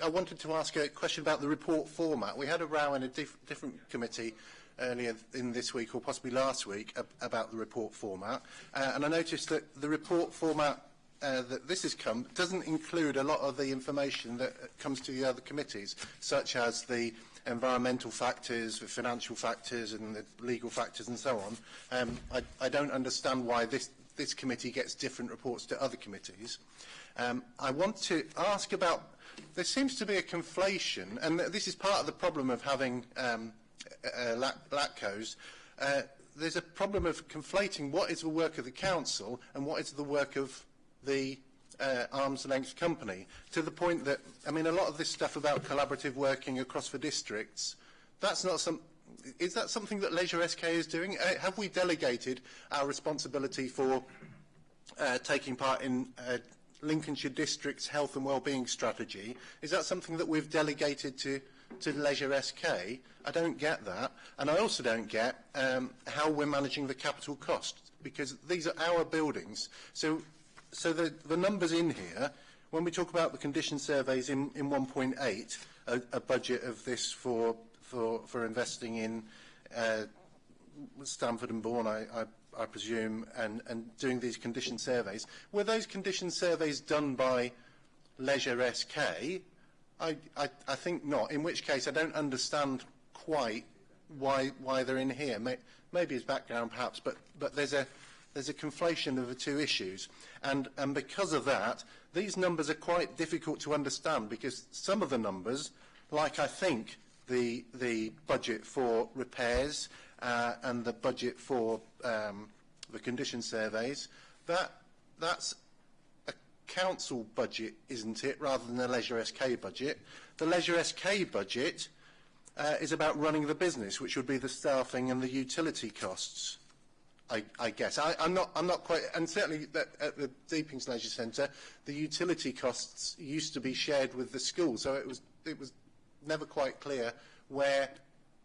Speaker 5: wanted to ask a question about the report format. We had a row in a different committee earlier in this week, or possibly last week, about the report format, and I noticed that the report format that this has come doesn't include a lot of the information that comes to the other committees, such as the environmental factors, the financial factors and the legal factors and so on. I don't understand why this committee gets different reports to other committees. I want to ask about, there seems to be a conflation, and this is part of the problem of having LATCOs. There's a problem of conflating what is the work of the council and what is the work of the arm's length company, to the point that, I mean, a lot of this stuff about collaborative working across the districts, that's not is that something that Leisure SK is doing? Have we delegated our responsibility for taking part in Lincolnshire District's health and wellbeing strategy? Is that something that we've delegated to Leisure SK? I don't get that. And I also don't get how we're managing the capital costs, because these are our buildings. So the numbers in here, when we talk about the condition surveys in 1.8, a budget of this for investing in Stamford and Bourne, I presume, and doing these condition surveys. Were those condition surveys done by Leisure SK? I think not, in which case I don't understand quite why they're in here. Maybe as background perhaps, but there's a conflation of the two issues. And because of that, these numbers are quite difficult to understand, because some of the numbers, like I think the budget for repairs and the budget for the condition surveys, that's a council budget, isn't it, rather than a Leisure SK budget. The Leisure SK budget is about running the business, which would be the staffing and the utility costs, I guess. I'm not quite, and certainly at the Deepings Leisure Centre, the utility costs used to be shared with the school, so it was never quite clear where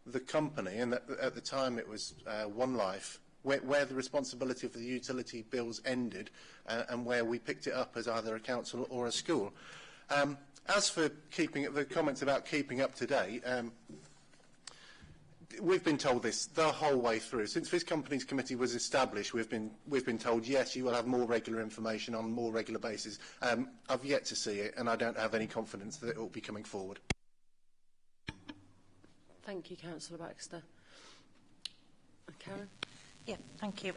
Speaker 5: the company, and at the time it was One Life, where the responsibility for the utility bills ended and where we picked it up as either a council or a school. As for the comments about keeping up to date, we've been told this the whole way through. Since this Companies Committee was established, we've been told, yes, you will have more regular information on a more regular basis. I've yet to see it, and I don't have any confidence that it will be coming forward.
Speaker 1: Thank you, Councillor Baxter. Karen?
Speaker 8: Yeah, thank you.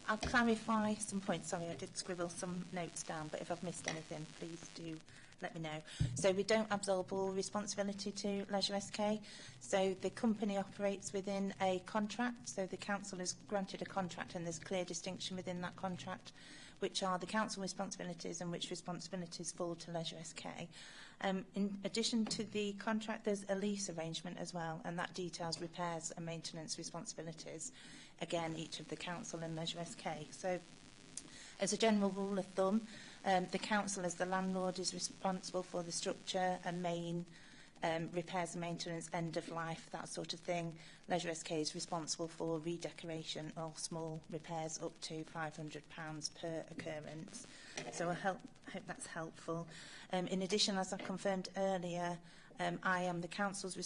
Speaker 8: I'll clarify some points. Sorry, I did scribble some notes down, but if I've missed anything, please do let me know. So we don't absolve all responsibility to Leisure SK. So the company operates within a contract. So the council is granted a contract, and there's clear distinction within that contract, which are the council responsibilities and which responsibilities fall to Leisure SK. In addition to the contract, there's a lease arrangement as well, and that details repairs and maintenance responsibilities. Again, each of the council and Leisure SK. So, as a general rule of thumb, the council, as the landlord, is responsible for the structure and main repairs and maintenance, end of life, that sort of thing. Leisure SK is responsible for redecoration or small repairs up to £500 per occurrence. So I hope that's helpful. In addition, as I confirmed earlier, I am the council's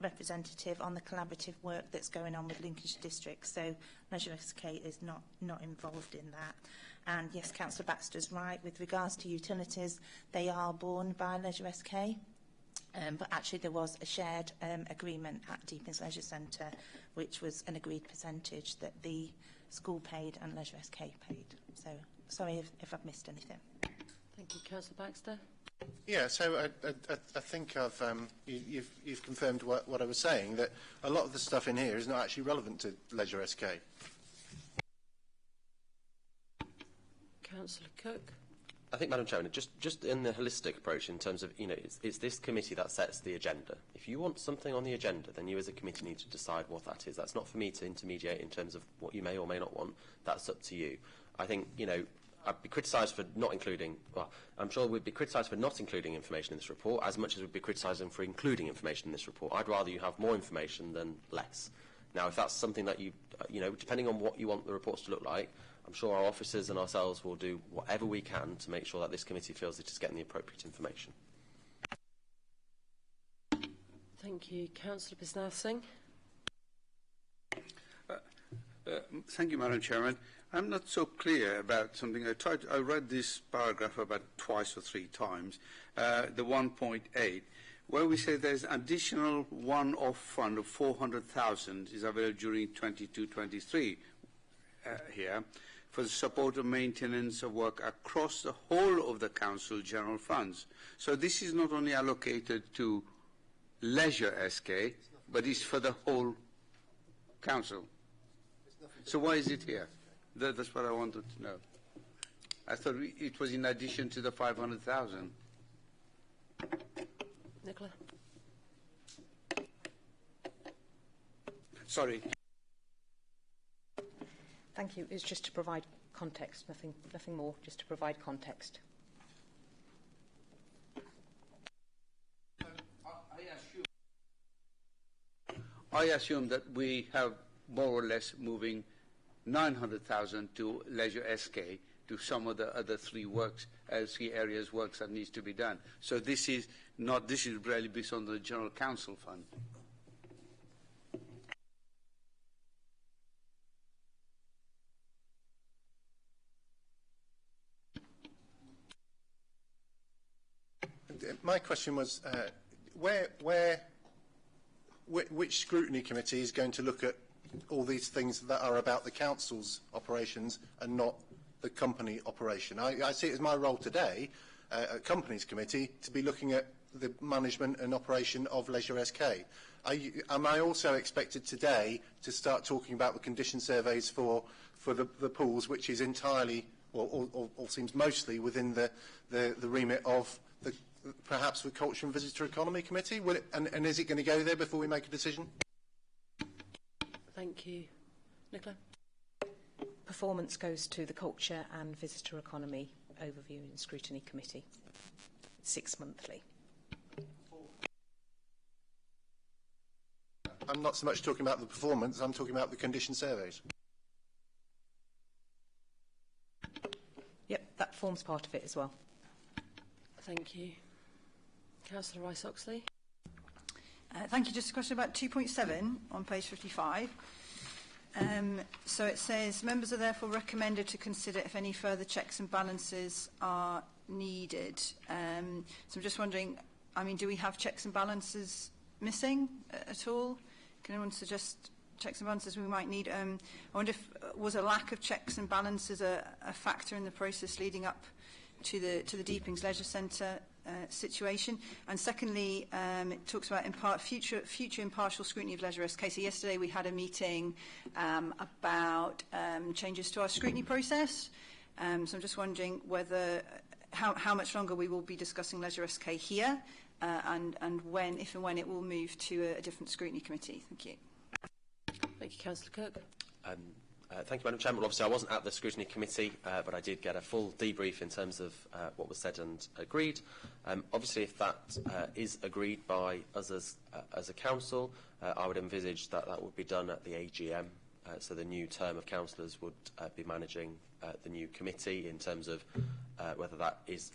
Speaker 8: representative on the collaborative work that's going on with Lincolnshire District, so Leisure SK is not involved in that. And yes, Councillor Baxter's right, with regards to utilities, they are borne by Leisure SK, but actually there was a shared agreement at Deepings Leisure Centre, which was an agreed percentage that the school paid and Leisure SK paid. So sorry if I've missed anything.
Speaker 1: Thank you, Councillor Baxter.
Speaker 5: Yeah, so I think you've confirmed what I was saying, that a lot of the stuff in here is not actually relevant to Leisure SK.
Speaker 1: Councillor Cook.
Speaker 3: I think, Madam Chairman, just in the holistic approach, in terms of, it's this committee that sets the agenda. If you want something on the agenda, then you as a committee need to decide what that is. That's not for me to intermediate in terms of what you may or may not want. That's up to you. I think, I'd be criticised for not including, well, I'm sure we'd be criticised for not including information in this report as much as we'd be criticising for including information in this report. I'd rather you have more information than less. Now, if that's something that you depending on what you want the reports to look like, I'm sure our officers and ourselves will do whatever we can to make sure that this committee feels it is getting the appropriate information.
Speaker 1: Thank you. Councillor Bisnath Singh.
Speaker 10: Thank you, Madam Chairman. I'm not so clear about something. I read this paragraph about twice or three times, the 1.8, where we say there's additional one-off fund of 400,000 is available during 22-23 here for the support of maintenance of work across the whole of the council general funds. So this is not only allocated to Leisure SK, but it's for the whole council. So why is it here? That's what I wanted to know. I thought it was in addition to the 500,000.
Speaker 1: Nicola.
Speaker 10: Sorry.
Speaker 7: Thank you. It's just to provide context, nothing more, just to provide context.
Speaker 10: I assume that we have more or less moving 900,000 to Leisure SK to some of the other three areas works that needs to be done. So this is really based on the General Council Fund.
Speaker 5: My question was, which scrutiny committee is going to look at all these things that are about the council's operations and not the company operation? I see it as my role today at Companies Committee to be looking at the management and operation of Leisure SK. Am I also expected today to start talking about the condition surveys for the pools, which is entirely, or seems mostly within the remit of perhaps the Culture and Visitor Economy Committee? And is it going to go there before we make a decision?
Speaker 1: Thank you. Nicola?
Speaker 7: Performance goes to the Culture and Visitor Economy Overview and Scrutiny Committee, 6 monthly.
Speaker 5: I'm not so much talking about the performance, I'm talking about the condition surveys.
Speaker 7: Yep, that forms part of it as well.
Speaker 1: Thank you. Councillor Rice-Oxley?
Speaker 4: Thank you. Just a question about 2.7 on page 55. So it says, members are therefore recommended to consider if any further checks and balances are needed. So I'm just wondering, I mean, do we have checks and balances missing at all? Can anyone suggest checks and balances we might need? I wonder if was a lack of checks and balances a factor in the process leading up to the Deepings Leisure Centre situation. And secondly, it talks about future impartial scrutiny of Leisure SK. So yesterday we had a meeting about changes to our scrutiny process. So I'm just wondering whether how much longer we will be discussing Leisure SK here, and when, if and when, it will move to a different scrutiny committee. Thank you.
Speaker 1: Thank you, Councillor Cook.
Speaker 3: Thank you, Madam Chairman. Well, obviously, I wasn't at the Scrutiny Committee, but I did get a full debrief in terms of what was said and agreed. Obviously, if that is agreed by us as a council, I would envisage that that would be done at the AGM. So the new term of councillors would be managing the new committee in terms of whether that is,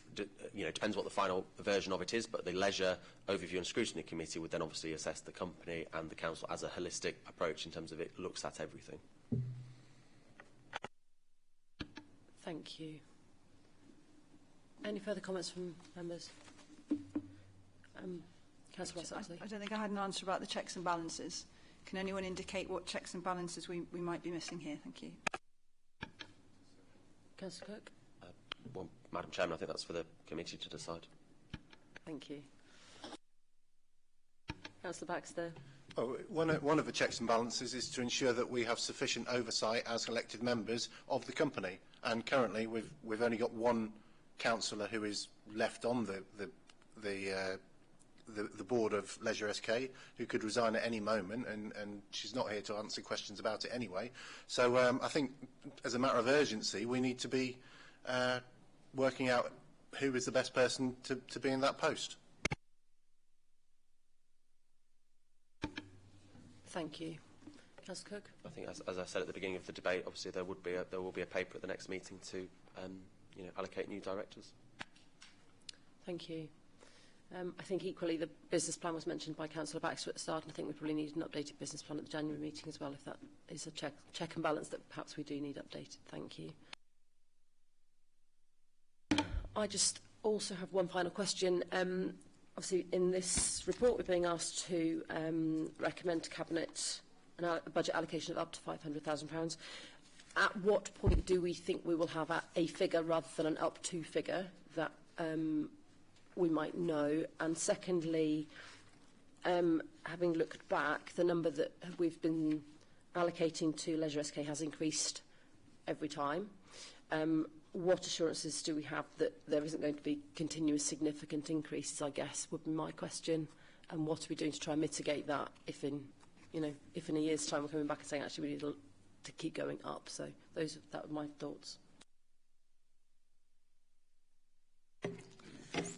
Speaker 3: depends what the final version of it is, but the Leisure Overview and Scrutiny Committee would then obviously assess the company and the council as a holistic approach in terms of it looks at everything.
Speaker 1: Thank you. Any further comments from members? Councillor Rice-Oxley.
Speaker 4: I don't think I had an answer about the checks and balances. Can anyone indicate what checks and balances we might be missing here? Thank you.
Speaker 1: Councillor Cook.
Speaker 3: Well, Madam Chairman, I think that's for the committee to decide.
Speaker 1: Thank you. Councillor Baxter.
Speaker 5: Oh, one of the checks and balances is to ensure that we have sufficient oversight as elected members of the company. And currently, we've only got one councillor who is left on the board of Leisure SK, who could resign at any moment, and she's not here to answer questions about it anyway. So I think, as a matter of urgency, we need to be working out who is the best person to be in that post.
Speaker 1: Thank you. Councillor Cook.
Speaker 3: I think, as I said at the beginning of the debate, obviously there will be a paper at the next meeting to allocate new directors.
Speaker 1: Thank you. I think equally the business plan was mentioned by Councillor Baxter at the start, and I think we probably need an updated business plan at the January meeting as well, if that is a check and balance that perhaps we do need updated. Thank you. I just also have one final question. Obviously, in this report, we're being asked to recommend to Cabinet a budget allocation of up to £500,000. At what point do we think we will have a figure rather than an up to figure that we might know? And secondly, having looked back, the number that we've been allocating to Leisure SK has increased every time. What assurances do we have that there isn't going to be continuous significant increases, I guess, would be my question. And what are we doing to try and mitigate that if in you know, if in a year's time we're coming back and saying actually we need to keep going up. So that were my thoughts.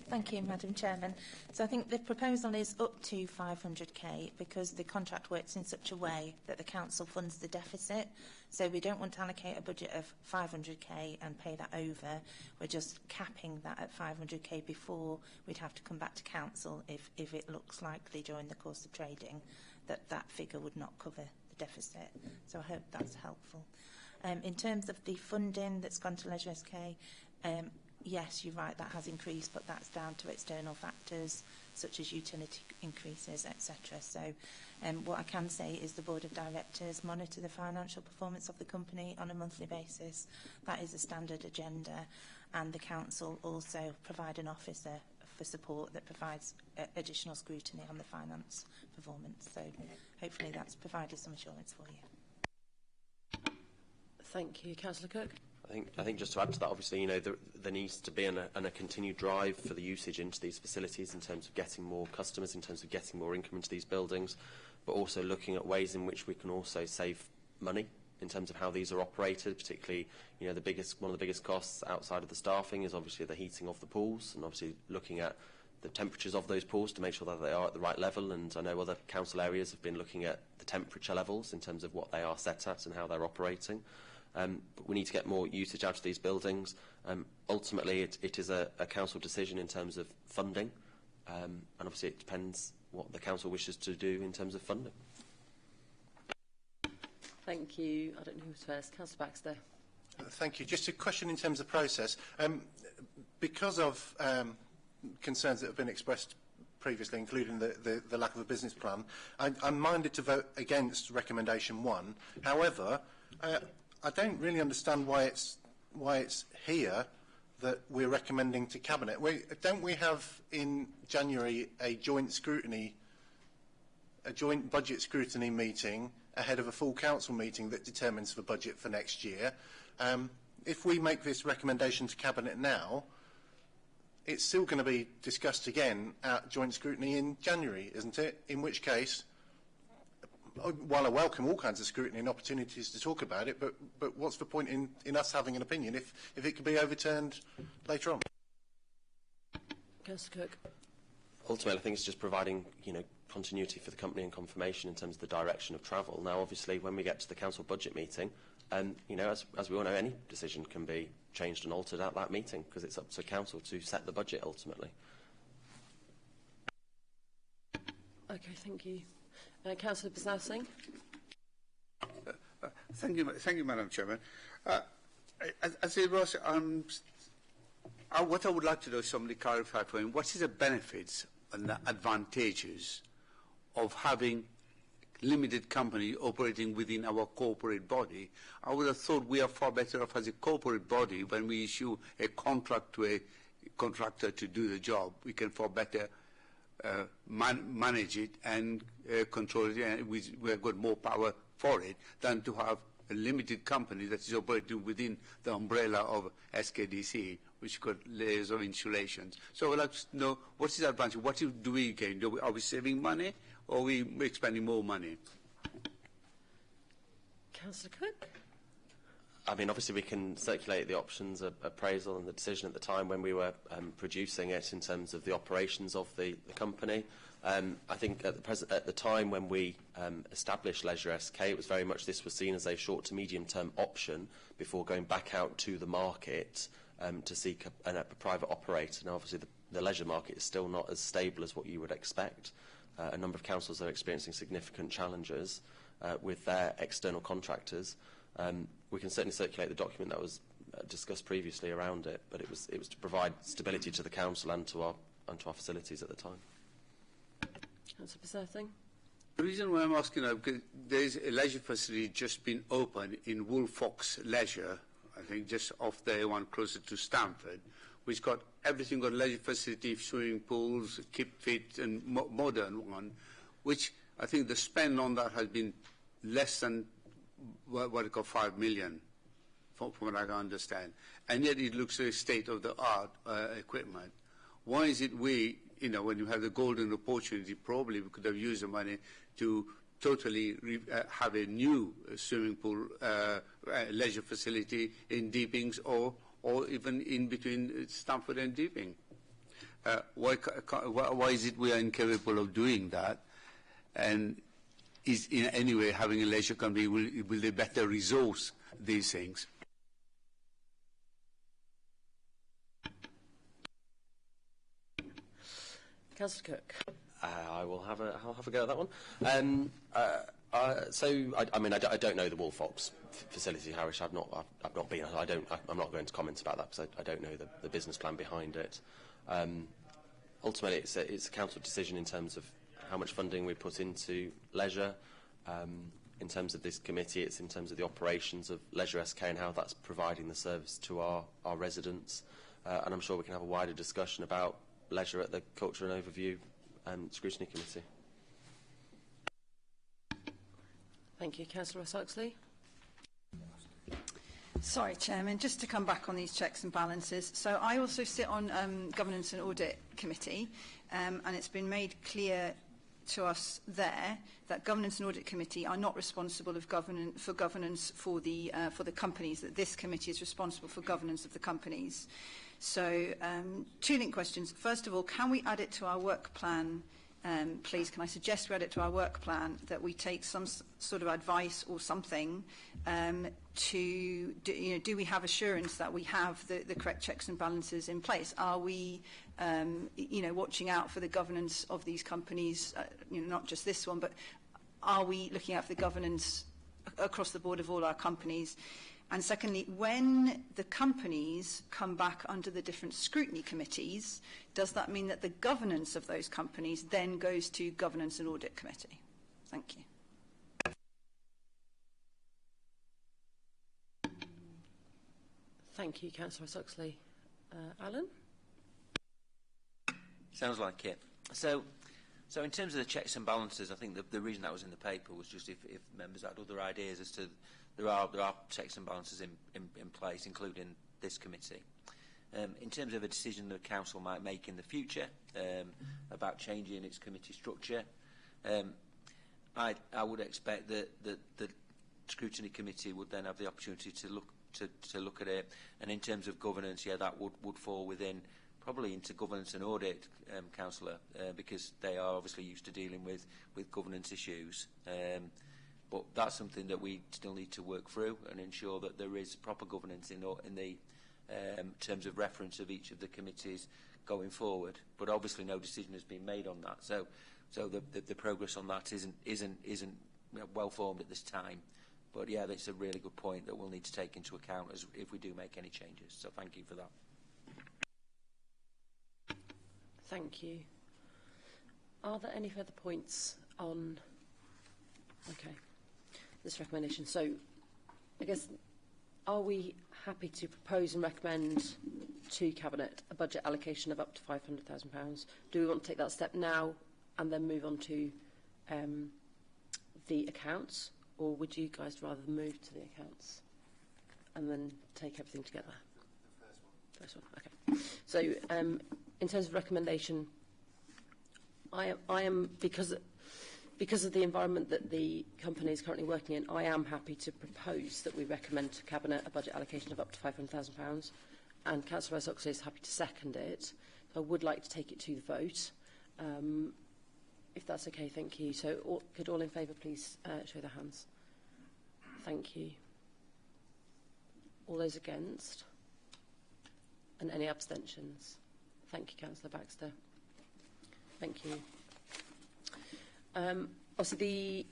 Speaker 8: Thank you, Madam Chairman. So I think the proposal is up to 500k because the contract works in such a way that the council funds the deficit. So we don't want to allocate a budget of 500k and pay that over. We're just capping that at 500k before we'd have to come back to council if it looks likely during the course of trading that that figure would not cover the deficit. So I hope that's helpful. In terms of the funding that's gone to Leisure SK, yes, you're right, that has increased, but that's down to external factors such as utility increases, etc. So what I can say is the Board of Directors monitor the financial performance of the company on a monthly basis. That is a standard agenda, and the Council also provide an officer for support that provides additional scrutiny on the finance performance. So hopefully that's provided some assurance for you.
Speaker 1: Thank you. Councillor Cook.
Speaker 3: I think just to add to that, obviously, you know, there needs to be a continued drive for the usage into these facilities in terms of getting more customers, in terms of getting more income into these buildings, but also looking at ways in which we can also save money in terms of how these are operated. Particularly, you know, one of the biggest costs outside of the staffing is obviously the heating of the pools, and obviously looking at the temperatures of those pools to make sure that they are at the right level. And I know other council areas have been looking at the temperature levels in terms of what they are set at and how they're operating. But we need to get more usage out of these buildings. Ultimately, it is a council decision in terms of funding, and obviously it depends what the council wishes to do in terms of funding.
Speaker 1: Thank you. I don't know who's first. Councillor Baxter.
Speaker 5: Thank you. Just a question in terms of process. Because of concerns that have been expressed previously, including the lack of a business plan, I'm minded to vote against recommendation 1. However, I don't really understand why it's here that we're recommending to Cabinet. Don't we have in January a joint budget scrutiny meeting ahead of a full council meeting that determines the budget for next year? If we make this recommendation to Cabinet now, it's still going to be discussed again at joint scrutiny in January, isn't it? In which case, while I welcome all kinds of scrutiny and opportunities to talk about it, but what's the point in us having an opinion if it could be overturned later on?
Speaker 1: Councillor Cook.
Speaker 3: Ultimately, I think it's just providing, you know, continuity for the company and confirmation in terms of the direction of travel. Now, obviously, when we get to the council budget meeting, you know, as we all know, any decision can be changed and altered at that meeting because it's up to council to set the budget ultimately.
Speaker 1: Okay, thank you. Councillor Bisnath Singh.
Speaker 10: Thank you, Madam Chairman. As it was, what I would like to do is somebody clarify for him, what is the benefits and the advantages of having limited company operating within our corporate body? I would have thought we are far better off as a corporate body when we issue a contract to a contractor to do the job. We can far better manage it and control it, and we've got more power for it than to have a limited company that is operating within the umbrella of SKDC, which got layers of insulations. So I'd like to know, what is the advantage? What do we gain? Are we saving money, or are we spending more money?
Speaker 1: Councillor Cook.
Speaker 3: I mean, obviously we can circulate the options appraisal and the decision at the time when we were producing it in terms of the operations of the company. I think at the time when we established Leisure SK, it was very much this was seen as a short to medium term option before going back out to the market to seek a private operator. Now, obviously the leisure market is still not as stable as what you would expect. A number of councils are experiencing significant challenges with their external contractors. We can certainly circulate the document that was discussed previously around it, but it was to provide stability to the council and to our facilities at the time.
Speaker 1: Councillor Bisnath.
Speaker 10: The reason why I'm asking that, because there is a leisure facility just been opened in Woolfox Leisure, I think just off the one closer to Stamford, which got everything, got leisure facility, swimming pools, keep fit and modern one, which I think the spend on that has been less than what I call 5 million, from what I can understand. And yet it looks like state-of-the-art equipment. Why is it we, you know, when you have the golden opportunity, probably we could have used the money to totally have a new swimming pool, leisure facility in Deepings or even in between Stamford and Deeping. Why is it we are incapable of doing that? And is in any way having a leisure company, will they better resource these things?
Speaker 1: Councillor Cook.
Speaker 3: I'll have a go at that one. I don't know the Woolfox facility, Harish. I've not been. I'm not going to comment about that because I don't know the business plan behind it. Ultimately, it's a council decision in terms of how much funding we put into leisure. In terms of this committee, it's in terms of the operations of Leisure SK and how that's providing the service to our residents. And I'm sure we can have a wider discussion about leisure at the Culture and Overview Scrutiny Committee.
Speaker 1: Thank you. Councillor Ross-Oxley.
Speaker 4: Sorry, Chairman, just to come back on these checks and balances. So I also sit on Governance and Audit Committee, and it's been made clear to us there that Governance and Audit Committee are not responsible for governance for the companies, that this committee is responsible for governance of the companies. So, two linked questions. First of all, can we add it to our work plan, please? Can I suggest we add it to our work plan that we take some sort of advice or something do we have assurance that we have the correct checks and balances in place? Are we, watching out for the governance of these companies, not just this one, but are we looking out for the governance across the board of all our companies? And secondly, when the companies come back under the different scrutiny committees, does that mean that the governance of those companies then goes to Governance and Audit Committee? Thank you.
Speaker 1: Thank you, Councillor Ross-Oxley. Alan?
Speaker 12: Sounds like it. So in terms of the checks and balances, I think the reason that was in the paper was just if members had other ideas as to there are checks and balances in place, including this committee. In terms of a decision the council might make in the future about changing its committee structure, I would expect that the scrutiny committee would then have the opportunity to look at it. And in terms of governance, yeah, that would fall within probably into governance and audit, councillor, because they are obviously used to dealing with governance issues. But that's something that we still need to work through and ensure that there is proper governance in the terms of reference of each of the committees going forward. But obviously no decision has been made on that. So the progress on that isn't well formed at this time. But yeah, that's a really good point that we'll need to take into account as if we do make any changes. So thank you for that.
Speaker 1: Thank you. Are there any further points on this recommendation? So I guess, are we happy to propose and recommend to Cabinet a budget allocation of up to £500,000? Do we want to take that step now and then move on to the accounts, or would you guys rather move to the accounts and then take everything together? First one. Okay. So in terms of recommendation, I am because of the environment that the company is currently working in, I am happy to propose that we recommend to Cabinet a budget allocation of up to £500,000, and Councillor Ross-Oxley is happy to second it. So I would like to take it to the vote. If that's okay, thank you. So could all in favour please show their hands? Thank you. All those against? And any abstentions? Thank you, Councillor Baxter. Thank you. Also, the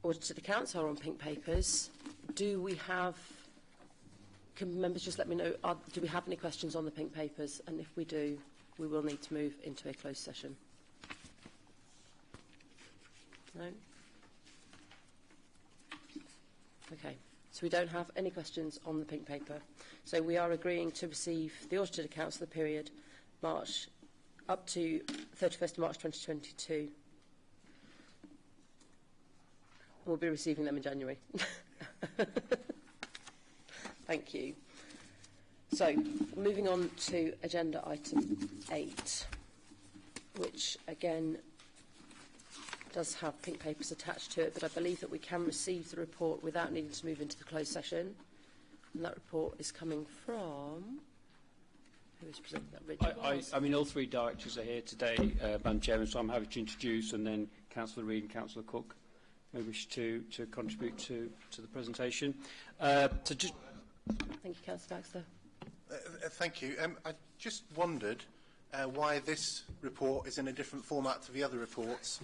Speaker 1: audited accounts are on pink papers. Do we have... Can members just let me know, do we have any questions on the pink papers? And if we do, we will need to move into a closed session. No? Okay. So we don't have any questions on the pink paper. So we are agreeing to receive the audited accounts for the period March up to 31st of March 2022. We'll be receiving them in January. Thank you. So, moving on to agenda item 8, which again does have pink papers attached to it, but I believe that we can receive the report without needing to move into the closed session. And that report is coming from... Who is presenting that? Richard?
Speaker 13: I mean, all three directors are here today, Madam Chairman, so I'm happy to introduce, and then Councillor Reid and Councillor Cook may wish to contribute to the presentation.
Speaker 1: Thank you, Councillor Baxter.
Speaker 5: Thank you. I just wondered why this report is in a different format to the other reports,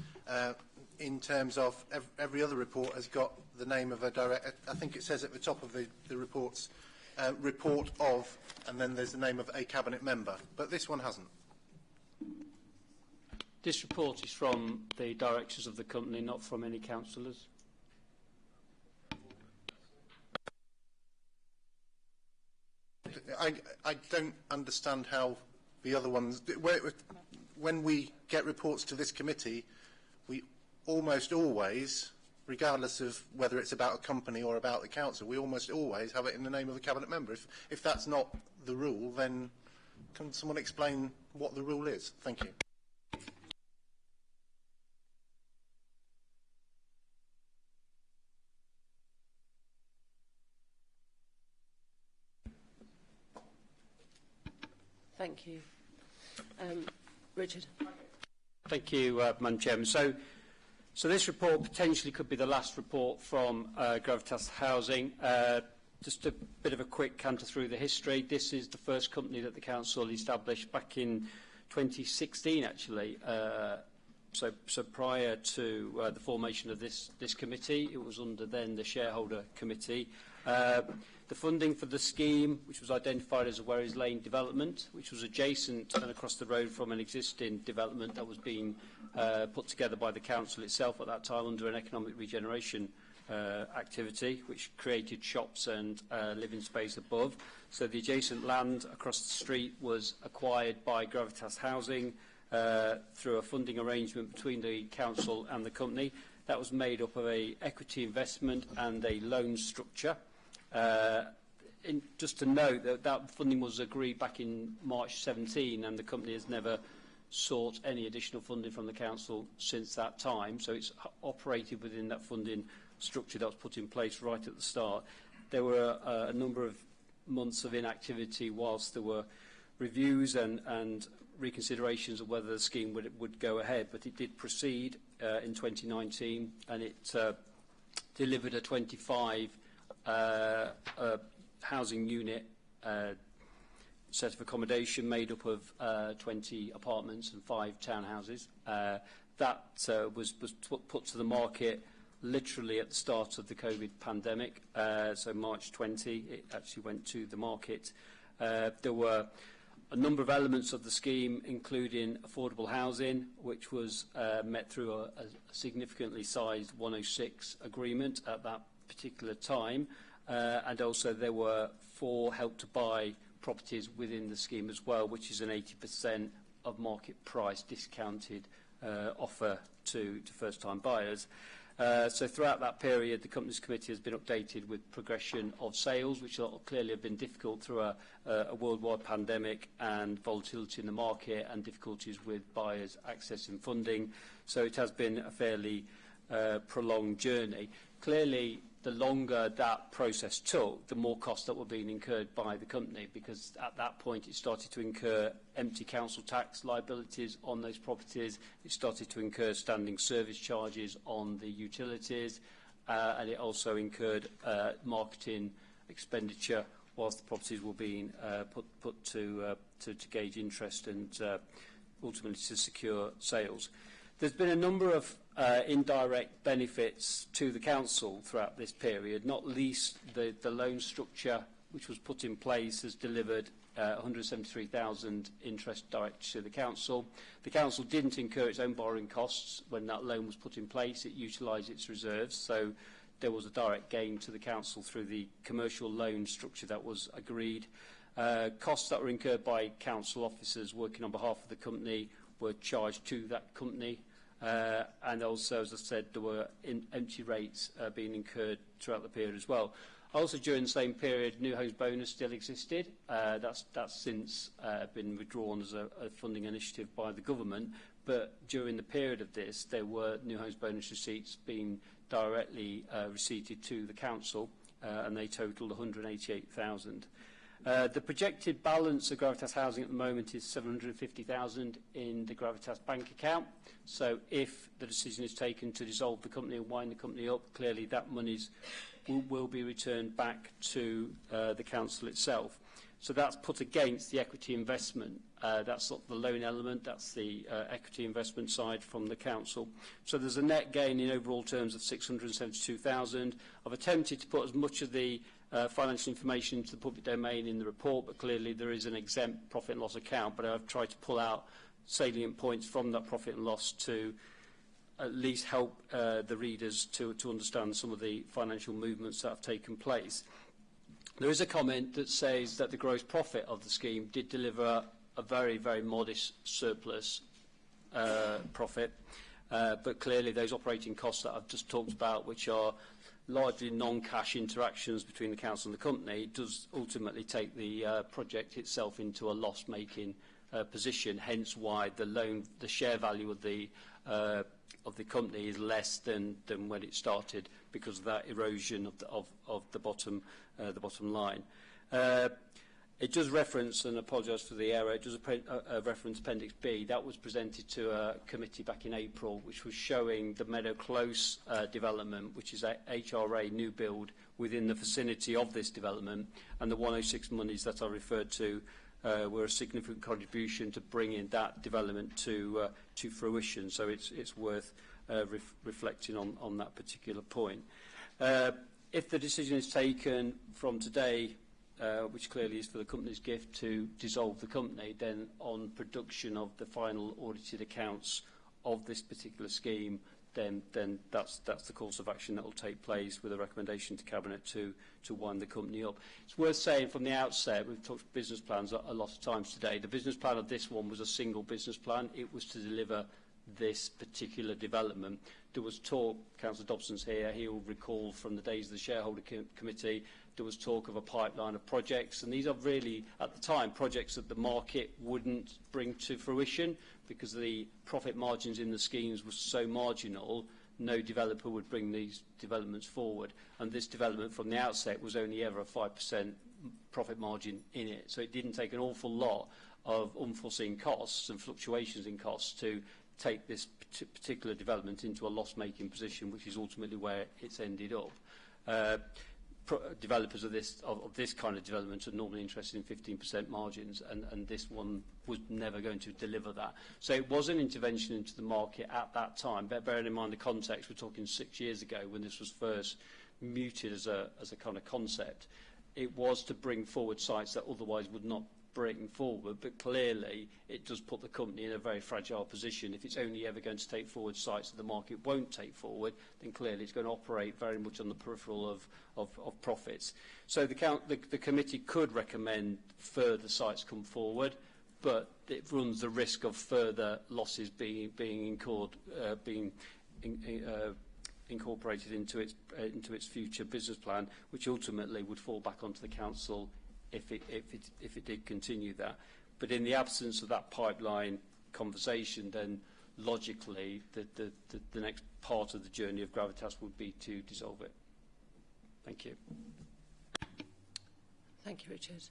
Speaker 5: in terms of every other report has got the name of a director. I think it says at the top of the reports, report of, and then there's the name of a cabinet member, but this one hasn't.
Speaker 13: This report is from the directors of the company, not from any councillors.
Speaker 5: I don't understand how the other ones... When we get reports to this committee, we almost always, regardless of whether it's about a company or about the council, we almost always have it in the name of the cabinet member. If that's not the rule, then can someone explain what the rule is? Thank you.
Speaker 1: Thank you. Richard.
Speaker 13: Thank you, Madam Chairman. So this report potentially could be the last report from Gravitas Housing. Just a bit of a quick canter through the history. This is the first company that the council established back in 2016, actually. So prior to the formation of this committee, it was under then the shareholder committee. The funding for the scheme, which was identified as a Werris Lane development, which was adjacent and across the road from an existing development that was being put together by the council itself at that time under an economic regeneration activity, which created shops and living space above. So the adjacent land across the street was acquired by Gravitas Housing through a funding arrangement between the council and the company. That was made up of an equity investment and a loan structure. Just to note that funding was agreed back in March 17, and the company has never sought any additional funding from the council since that time. So it's operated within that funding structure that was put in place right at the start. There were a number of months of inactivity whilst there were reviews and reconsiderations of whether the scheme would go ahead, but it did proceed in 2019, and it delivered a 25 housing unit set of accommodation made up of 20 apartments and 5 townhouses. That was put to the market literally at the start of the COVID pandemic, so March 20 it actually went to the market. There were a number of elements of the scheme, including affordable housing, which was met through a significantly sized 106 agreement at that particular time, and also there were 4 Help to Buy properties within the scheme as well, which is an 80% of market price discounted offer to first-time buyers. So throughout that period, the Companies Committee has been updated with progression of sales, which clearly have been difficult through a worldwide pandemic and volatility in the market and difficulties with buyers accessing funding. So it has been a fairly prolonged journey. Clearly, the longer that process took, the more costs that were being incurred by the company, because at that point it started to incur empty council tax liabilities on those properties, it started to incur standing service charges on the utilities, and it also incurred marketing expenditure whilst the properties were being put to gauge interest and ultimately to secure sales. There's been a number of indirect benefits to the council throughout this period, not least the loan structure which was put in place has delivered 173,000 interest direct to the council. The council didn't incur its own borrowing costs when that loan was put in place. It utilised its reserves, so there was a direct gain to the council through the commercial loan structure that was agreed. Costs that were incurred by council officers working on behalf of the company were charged to that company. And also, as I said, there were empty rates being incurred throughout the period as well. Also, during the same period, New Homes Bonus still existed. That's since been withdrawn as a funding initiative by the government. But during the period of this, there were New Homes Bonus receipts being directly receipted to the council, and they totalled 188,000. The projected balance of Gravitas Housing at the moment is 750,000 in the Gravitas bank account. So if the decision is taken to dissolve the company and wind the company up, clearly that money will be returned back to the council itself. So that's put against the equity investment. That's not the loan element, that's the equity investment side from the council. So there's a net gain in overall terms of 672,000. I've attempted to put as much of the financial information into the public domain in the report, but clearly there is an exempt profit and loss account, but I've tried to pull out salient points from that profit and loss to at least help the readers to understand some of the financial movements that have taken place. There is a comment that says that the gross profit of the scheme did deliver a very, very modest surplus profit, but clearly those operating costs that I've just talked about, which are largely non-cash interactions between the council and the company, does ultimately take the project itself into a loss-making position, hence why the share value of the company is less than when it started, because of that erosion of the bottom line. It does reference, and I apologise for the error, it does reference Appendix B. That was presented to a committee back in April, which was showing the Meadow Close development, which is a HRA new build within the vicinity of this development, and the 106 monies that I referred to were a significant contribution to bringing that development to fruition. So it's worth reflecting on that particular point. If the decision is taken from today, which clearly is for the company's gift to dissolve the company, then on production of the final audited accounts of this particular scheme, then that's the course of action that will take place, with a recommendation to Cabinet to wind the company up. It's worth saying from the outset, we've talked business plans a lot of times today, the business plan of this one was a single business plan. It was to deliver this particular development. There was talk, Councillor Dobson's here, he'll recall from the days of the shareholder committee, there was talk of a pipeline of projects, and these are really, at the time, projects that the market wouldn't bring to fruition because the profit margins in the schemes were so marginal, no developer would bring these developments forward. And this development from the outset was only ever a 5% profit margin in it. So it didn't take an awful lot of unforeseen costs and fluctuations in costs to take this particular development into a loss-making position, which is ultimately where it's ended up. Developers of this kind of development are normally interested in 15% margins, and this one was never going to deliver that. So it was an intervention into the market at that time. But bearing in mind the context, we're talking 6 years ago when this was first mooted as a kind of concept. It was to bring forward sites that otherwise would not bring forward, but clearly it does put the company in a very fragile position. If it's only ever going to take forward sites that the market won't take forward, then clearly it's going to operate very much on the peripheral of profits. So the committee could recommend further sites come forward, but it runs the risk of further losses being incorporated into its future business plan, which ultimately would fall back onto the council if it did continue that. But in the absence of that pipeline conversation, then logically the next part of the journey of Gravitas would be to dissolve it. Thank you.
Speaker 1: Thank you, Richard.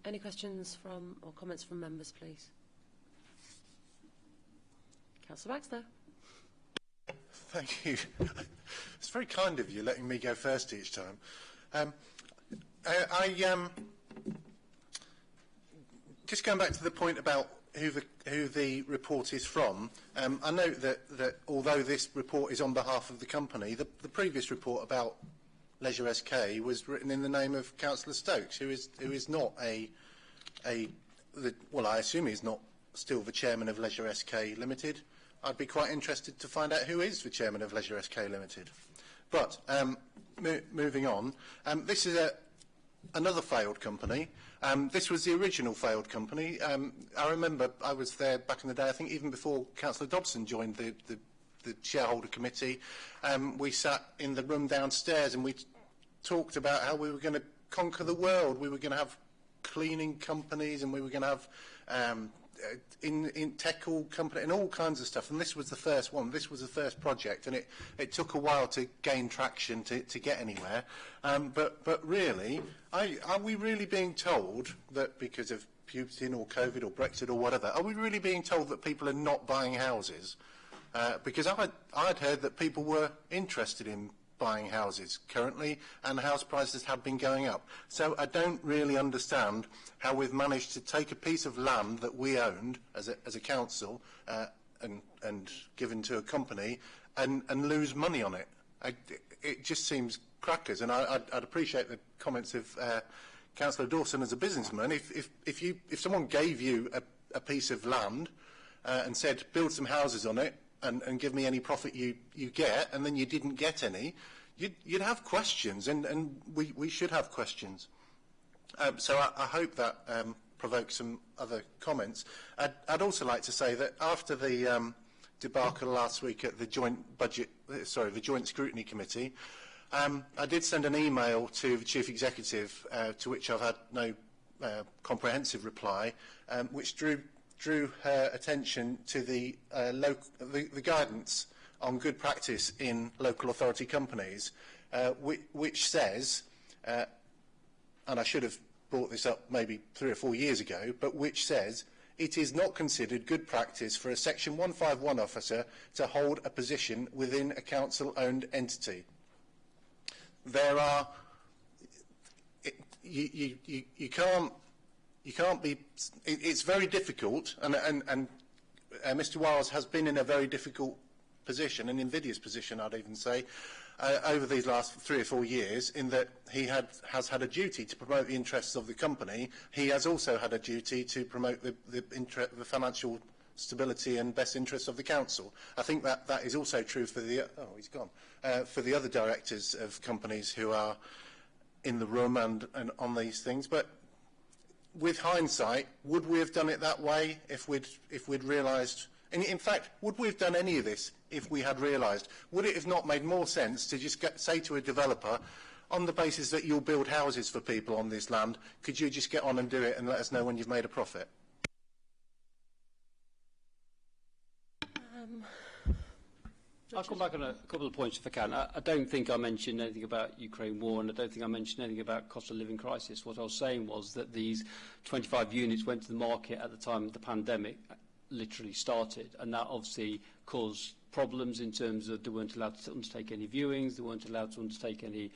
Speaker 1: Any questions from or comments from members, please? Councillor Baxter.
Speaker 5: Thank you. It's very kind of you letting me go first each time. Just going back to the point about who the report is from, I note that although this report is on behalf of the company, the previous report about Leisure SK was written in the name of Councillor Stokes, who is not well, I assume he's not still the chairman of Leisure SK Limited. I'd be quite interested to find out who is the chairman of Leisure SK Limited. But moving on, this is another failed company. This was the original failed company. I remember I was there back in the day, I think even before Councillor Dobson joined the shareholder committee. We sat in the room downstairs and we talked about how we were going to conquer the world. We were going to have cleaning companies, and we were going to have in tech company and all kinds of stuff. And this was the first one. This was the first project, and it took a while to gain traction to get anywhere. But really, are we really being told that because of Putin or COVID or Brexit or whatever, are we really being told that people are not buying houses? Because I'd heard that people were interested in buying houses currently, and house prices have been going up. So I don't really understand how we've managed to take a piece of land that we owned as a council and given to a company and lose money on it. It just seems crackers, and I'd appreciate the comments of Councillor Dawson as a businessman. If someone gave you a piece of land and said, build some houses on it, and give me any profit you get, and then you didn't get any, you'd have questions, and we should have questions. So I hope that provokes some other comments. I'd also like to say that after the debacle last week at the Joint Scrutiny Committee, I did send an email to the Chief Executive, to which I've had no comprehensive reply, which drew her attention to the guidance on good practice in local authority companies, which says, and I should have brought this up maybe 3 or 4 years ago, but which says it is not considered good practice for a Section 151 officer to hold a position within a council-owned entity. There are... You can't be... It's very difficult, and Mr Wiles has been in a very difficult position, an invidious position, I'd even say, over these last 3 or 4 years, in that he has had a duty to promote the interests of the company. He has also had a duty to promote the financial stability and best interests of the council. I think that is also true for the... Oh, he's gone. For the other directors of companies who are in the room and on these things. But with hindsight, would we have done it that way if we'd realised... In fact, would we have done any of this if we had realised? Would it have not made more sense to just say to a developer, on the basis that you'll build houses for people on this land, could you just get on and do it and let us know when you've made a profit?
Speaker 13: I'll come back on a couple of points if I can. I don't think I mentioned anything about Ukraine war, and I don't think I mentioned anything about cost of living crisis. What I was saying was that these 25 units went to the market at the time of the pandemic literally started, and that obviously caused problems in terms of they weren't allowed to undertake any viewings, they weren't allowed to undertake any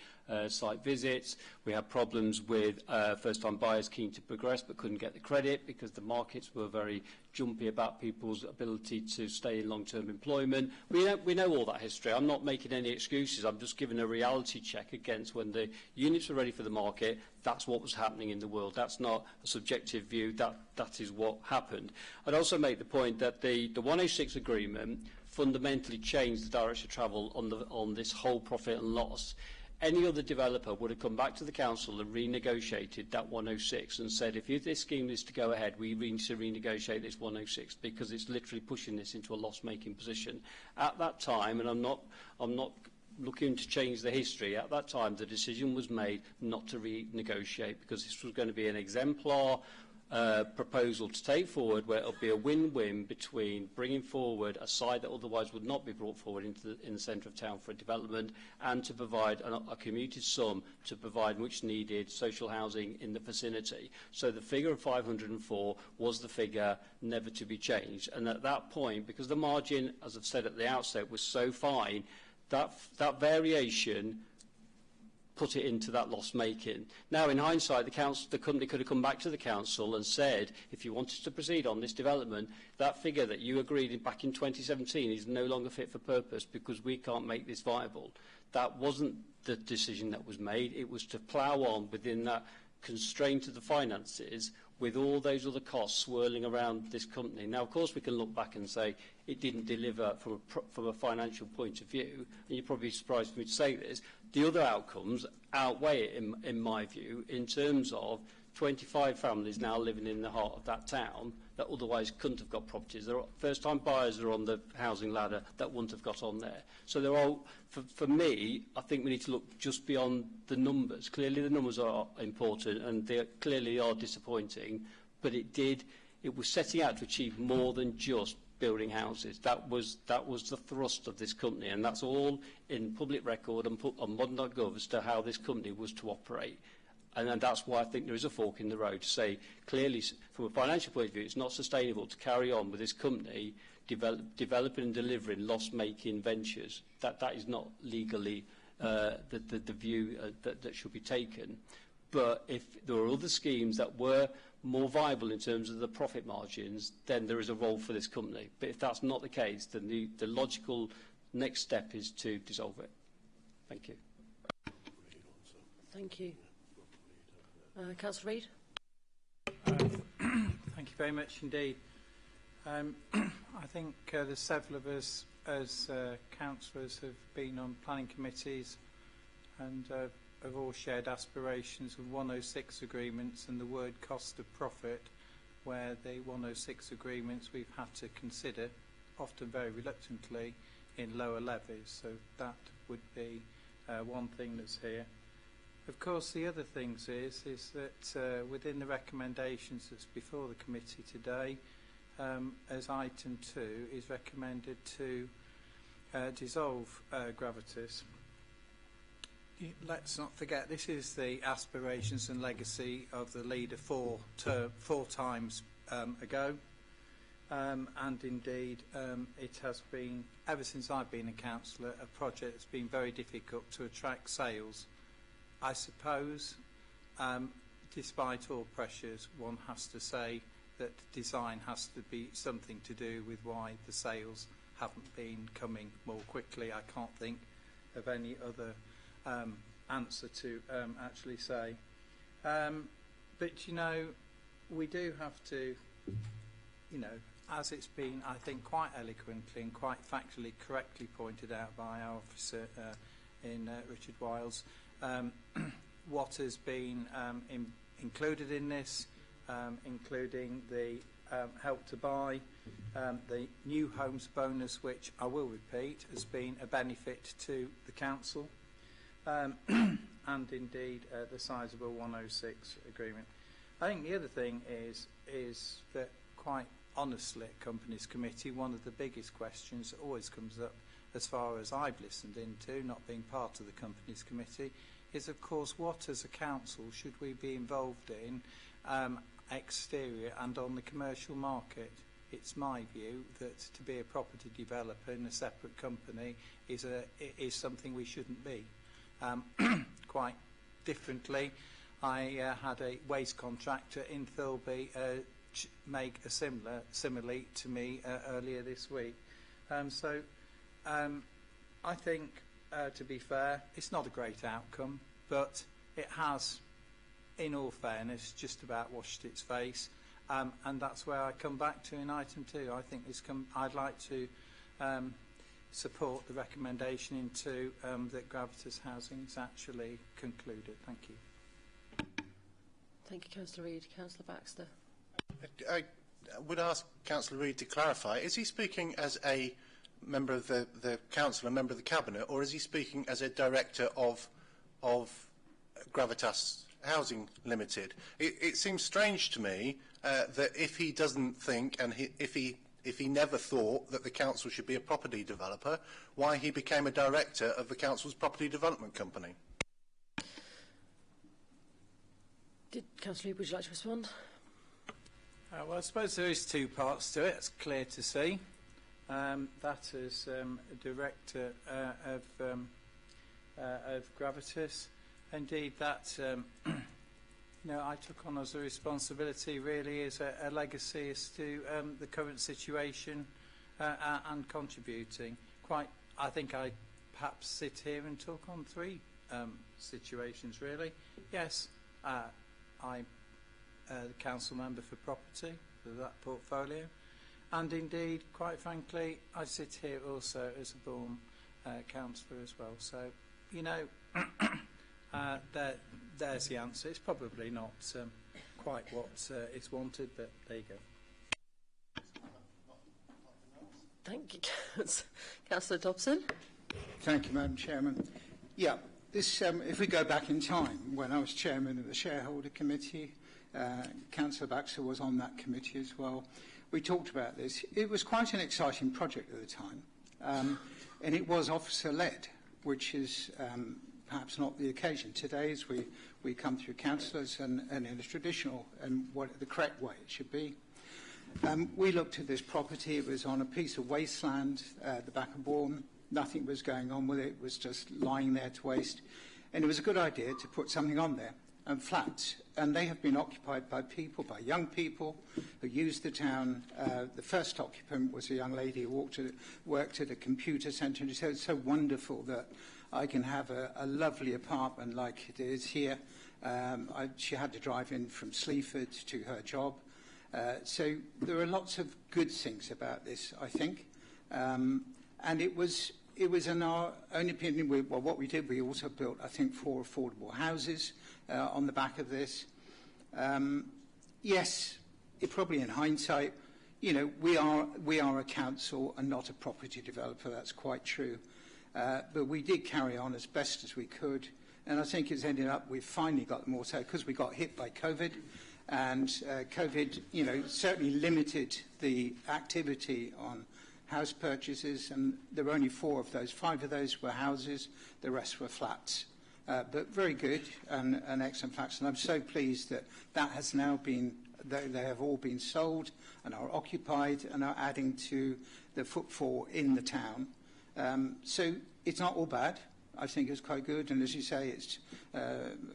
Speaker 13: site visits. We had problems with first-time buyers keen to progress but couldn't get the credit because the markets were very jumpy about people's ability to stay in long-term employment. We know all that history. I'm not making any excuses. I'm just giving a reality check against when the units were ready for the market. That's what was happening in the world. That's not a subjective view. That is what happened. I'd also make the point that the 106 agreement fundamentally changed the direction of travel on this whole profit and loss. Any other developer would have come back to the council and renegotiated that 106 and said, if this scheme is to go ahead, we need to renegotiate this 106 because it's literally pushing this into a loss-making position. At that time, and I'm not looking to change the history, at that time the decision was made not to renegotiate because this was going to be an exemplar proposal to take forward where it will be a win-win between bringing forward a site that otherwise would not be brought forward in the centre of town for a development and to provide a commuted sum to provide much needed social housing in the vicinity. So the figure of 504 was the figure never to be changed, and at that point, because the margin, as I've said at the outset, was so fine, that variation put it into that loss-making. Now, in hindsight, the company could have come back to the council and said, if you wanted to proceed on this development, that figure that you agreed back in 2017 is no longer fit for purpose because we can't make this viable. That wasn't the decision that was made. It was to plough on within that constraint of the finances with all those other costs swirling around this company. Now, of course, we can look back and say it didn't deliver from a financial point of view, and you're probably surprised for me to say this. The other outcomes outweigh it, in my view, in terms of 25 families now living in the heart of that town that otherwise couldn't have got properties. There are first-time buyers that are on the housing ladder that wouldn't have got on there. So there are, for me, I think we need to look just beyond the numbers. Clearly the numbers are important and they clearly are disappointing, but it was setting out to achieve more than just building houses. That was the thrust of this company, and that's all in public record and put on modern.gov as to how this company was to operate. And that's why I think there is a fork in the road to say, clearly, from a financial point of view, it's not sustainable to carry on with this company developing and delivering loss-making ventures. That is not legally the view that should be taken. But if there are other schemes that were more viable in terms of the profit margins, then there is a role for this company. But if that's not the case, then the logical next step is to dissolve it. Thank you.
Speaker 1: Thank you. Councillor Reid.
Speaker 14: Thank you very much indeed. I think there's several of us as councillors have been on planning committees and have all shared aspirations of 106 agreements and the word cost of profit, where the 106 agreements we've had to consider, often very reluctantly, in lower levies. So that would be one thing that's here. Of course, the other things is that within the recommendations that's before the committee today, as item 2 is recommended to dissolve Gravitas. Let's not forget, this is the aspirations and legacy of the leader four times ago. And indeed, it has been, ever since I've been a councillor, a project that's been very difficult to attract sales. I suppose, despite all pressures, one has to say that design has to be something to do with why the sales haven't been coming more quickly. I can't think of any other answer to actually say. But, you know, we do have to, you know, as it's been, I think, quite eloquently and quite factually correctly pointed out by our officer in Richard Wiles, what has been included in this, including the Help to Buy, the new homes bonus, which I will repeat has been a benefit to the council, and indeed the sizable 106 agreement. I think the other thing is that, quite honestly, at Companies Committee, one of the biggest questions that always comes up, as far as I've listened into, not being part of the Companies Committee, is of course what as a council should we be involved in exterior and on the commercial market. It's my view that to be a property developer in a separate company is something we shouldn't be. Quite differently, I had a waste contractor in Thirlby make a simile to me earlier this week. I think, to be fair, it's not a great outcome, but it has, in all fairness, just about washed its face, and that's where I come back to in item 2. I think I'd like to support the recommendation into that Gravitas Housing is actually concluded. Thank you.
Speaker 1: Thank you, Councillor Reid. Councillor Baxter.
Speaker 5: I would ask Councillor Reid to clarify. Is he speaking as a member of the council, a member of the cabinet, or is he speaking as a director of Gravitas Housing Limited? It seems strange to me that if he doesn't think, and if he never thought that the council should be a property developer, why he became a director of the council's property development company.
Speaker 1: Councillor Reid, would you like to respond?
Speaker 14: Well, I suppose there is two parts to it. It's clear to see. That is a director of Gravitas. Indeed, that I took on as a responsibility really as a legacy as to the current situation and contributing. I think I perhaps sit here and talk on 3 situations really. Yes, I'm the council member for property for that portfolio. And indeed, quite frankly, I sit here also as a born councillor as well. So, you know, there's the answer. It's probably not quite what is wanted, but there you go.
Speaker 1: Thank you, Councillor Dobson.
Speaker 15: Thank you, Madam Chairman. Yeah, this, if we go back in time, when I was chairman of the Shareholder Committee, Councillor Baxter was on that committee as well. We talked about this. It was quite an exciting project at the time, and it was officer-led, which is perhaps not the occasion today, as we come through councillors and in a traditional and what the correct way it should be. We looked at this property. It was on a piece of wasteland at the back of Bourne. Nothing was going on with it. It was just lying there to waste. And it was a good idea to put something on there, and flats. And they have been occupied by people, by young people who use the town. The first occupant was a young lady who worked at a computer centre, and she said, it's so wonderful that I can have a lovely apartment like it is here. She had to drive in from Sleaford to her job. So there are lots of good things about this, I think. And it was in our own opinion, what we did, we also built, I think, 4 affordable houses on the back of this. Yes, probably in hindsight, you know, we are a council and not a property developer, that's quite true. But we did carry on as best as we could, and I think it's ended up, we've finally got them all, so because we got hit by COVID, and COVID, you know, certainly limited the activity on house purchases, and there were only 4 of those. 5 of those were houses, the rest were flats. But very good and excellent flats, and I'm so pleased that has now been, they have all been sold and are occupied and are adding to the footfall in the town. So it's not all bad. I think it's quite good, and as you say, it's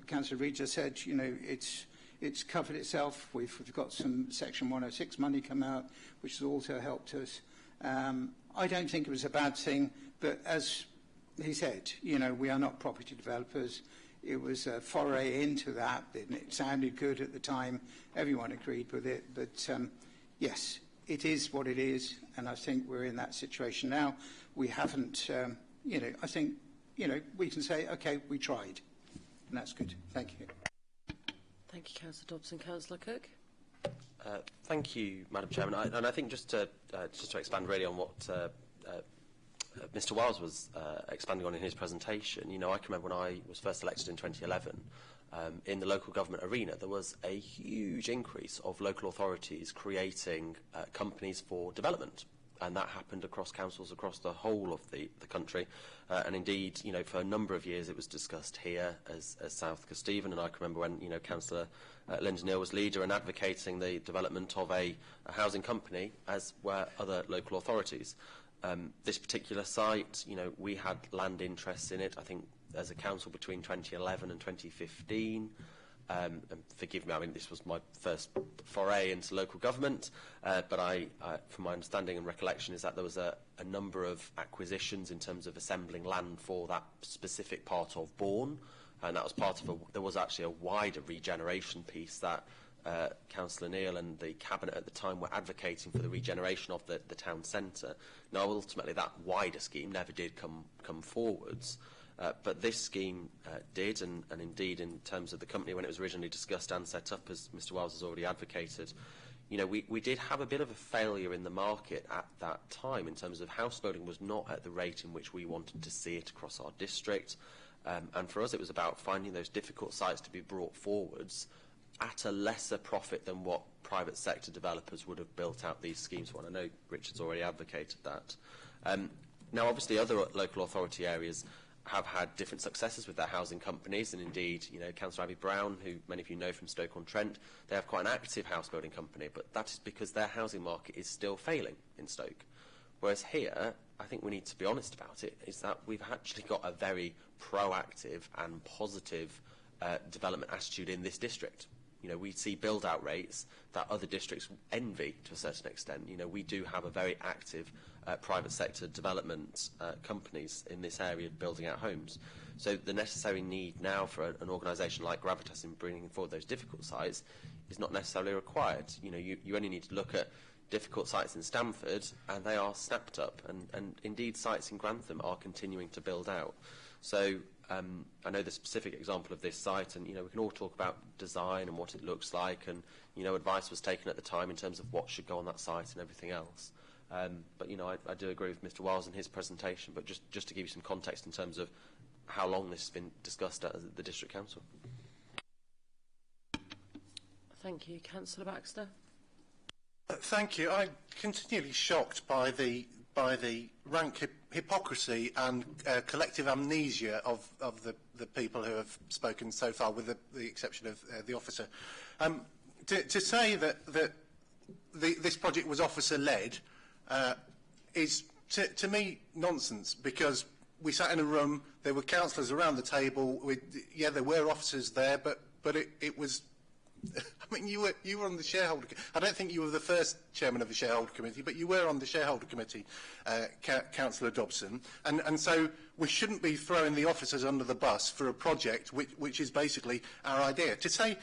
Speaker 15: Councillor Reid just said, you know, it's covered itself. We've got some Section 106 money come out, which has also helped us. I don't think it was a bad thing, but as he said, you know, we are not property developers. It was a foray into that, and it sounded good at the time. Everyone agreed with it, but yes, it is what it is, and I think we're in that situation now. We haven't, you know, I think, you know, we can say, okay, we tried, and that's good. Thank you.
Speaker 1: Thank you, Councillor Dobson. Councillor Cook.
Speaker 3: Thank you, Madam Chairman. And I think just to expand really on what Mr. Wiles was expanding on in his presentation, you know, I can remember when I was first elected in 2011, in the local government arena, there was a huge increase of local authorities creating companies for development. And that happened across councils across the whole of the country. And indeed, you know, for a number of years it was discussed here as South Kesteven. And I can remember when, you know, Councillor Linda Neal was leader and advocating the development of a housing company, as were other local authorities. This particular site, you know, we had land interests in it, I think, as a council between 2011 and 2015. And forgive me, I mean, this was my first foray into local government, but from my understanding and recollection, is that there was a number of acquisitions in terms of assembling land for that specific part of Bourne, and that was part of there was actually a wider regeneration piece that Councillor Neal and the Cabinet at the time were advocating for the regeneration of the town centre. Now, ultimately, that wider scheme never did come forwards. But this scheme did, and indeed in terms of the company when it was originally discussed and set up, as Mr. Wiles has already advocated, you know, we did have a bit of a failure in the market at that time in terms of house building was not at the rate in which we wanted to see it across our district. And for us it was about finding those difficult sites to be brought forwards at a lesser profit than what private sector developers would have built out these schemes for. And I know Richard's already advocated that. Now, obviously, other local authority areas have had different successes with their housing companies, and indeed, you know, Councillor Abby Brown, who many of you know from Stoke-on-Trent, they have quite an active house building company, but that is because their housing market is still failing in Stoke. Whereas here, I think we need to be honest about it, is that we've actually got a very proactive and positive development attitude in this district. You know, we see build-out rates that other districts envy to a certain extent. You know, we do have a very active private sector development companies in this area building out homes. So the necessary need now for an organisation like Gravitas in bringing forward those difficult sites is not necessarily required. You know, you only need to look at difficult sites in Stamford and they are snapped up, and indeed sites in Grantham are continuing to build out. So I know the specific example of this site, and we can all talk about design and what it looks like, and advice was taken at the time in terms of what should go on that site and everything else. But I do agree with Mr. Wiles in his presentation. But just to give you some context in terms of how long this has been discussed at the District Council.
Speaker 1: Thank you, Councillor Baxter.
Speaker 5: Thank you. I'm continually shocked by the rank hypocrisy and collective amnesia of the people who have spoken so far, with the exception of the officer. To say that this project was officer-led is, to me, nonsense, because we sat in a room, there were councillors around the table, there were officers there, but it was... I mean, you were on the shareholder... I don't think you were the first chairman of the shareholder committee, but you were on the shareholder committee, Councillor Dobson, and so we shouldn't be throwing the officers under the bus for a project which is basically our idea. To say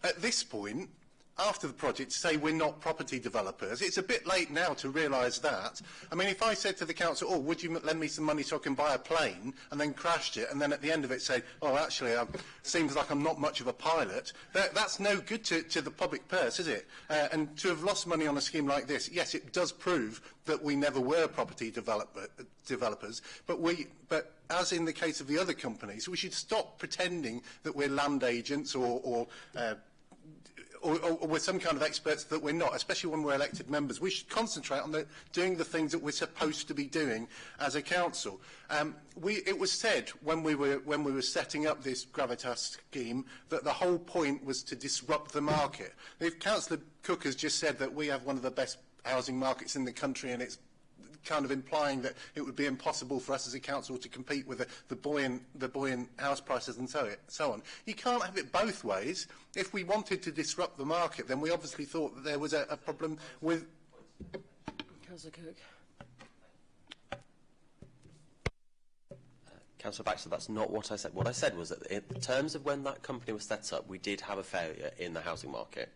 Speaker 5: at this point, after the project, to say we're not property developers, it's a bit late now to realise that. I mean, if I said to the council, oh, would you lend me some money so I can buy a plane, and then crashed it, and then at the end of it say, oh, actually, seems like I'm not much of a pilot, that's no good to the public purse, is it? And to have lost money on a scheme like this, yes, it does prove that we never were property developers, but as in the case of the other companies, we should stop pretending that we're land agents or we're some kind of experts that we're not, especially when we're elected members. We should concentrate on doing the things that we're supposed to be doing as a council. It was said when we were setting up this Gravitas scheme that the whole point was to disrupt the market. If Councillor Cook has just said that we have one of the best housing markets in the country, and it's kind of implying that it would be impossible for us as a council to compete with the buoyant house prices and so on. You can't have it both ways. If we wanted to disrupt the market, then we obviously thought that there was a problem with...
Speaker 1: Councillor Cook.
Speaker 3: Councillor Baxter, that's not what I said. What I said was that in terms of when that company was set up, we did have a failure in the housing market.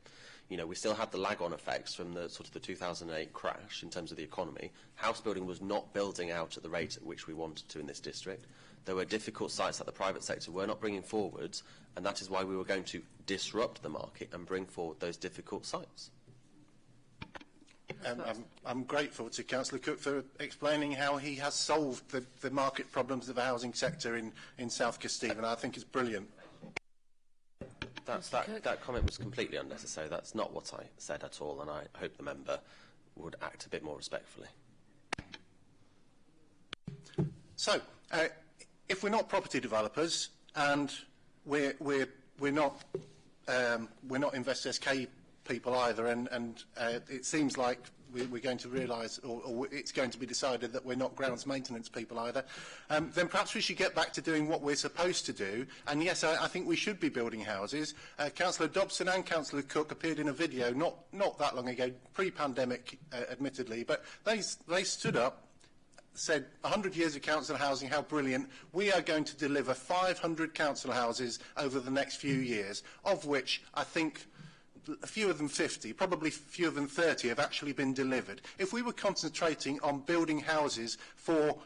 Speaker 3: We still had the lag-on effects from the 2008 crash in terms of the economy. House building was not building out at the rate at which we wanted to in this district. There were difficult sites that the private sector were not bringing forwards, and that is why we were going to disrupt the market and bring forward those difficult sites.
Speaker 5: I'm grateful to Councillor Cook for explaining how he has solved the market problems of the housing sector in South Kesteven. I think it's brilliant.
Speaker 3: That comment was completely unnecessary. That's not what I said at all, and I hope the member would act a bit more respectfully.
Speaker 5: So, if we're not property developers and we're not Invest SK people either, and it seems like we're going to realise, or it's going to be decided that we're not grounds maintenance people either, then perhaps we should get back to doing what we're supposed to do. And yes, I think we should be building houses. Councillor Dobson and Councillor Cook appeared in a video not that long ago, pre-pandemic admittedly, but they stood up, said 100 years of council housing, how brilliant. We are going to deliver 500 council houses over the next few years, of which I think fewer than 50, probably fewer than 30 have actually been delivered. If we were concentrating on building houses for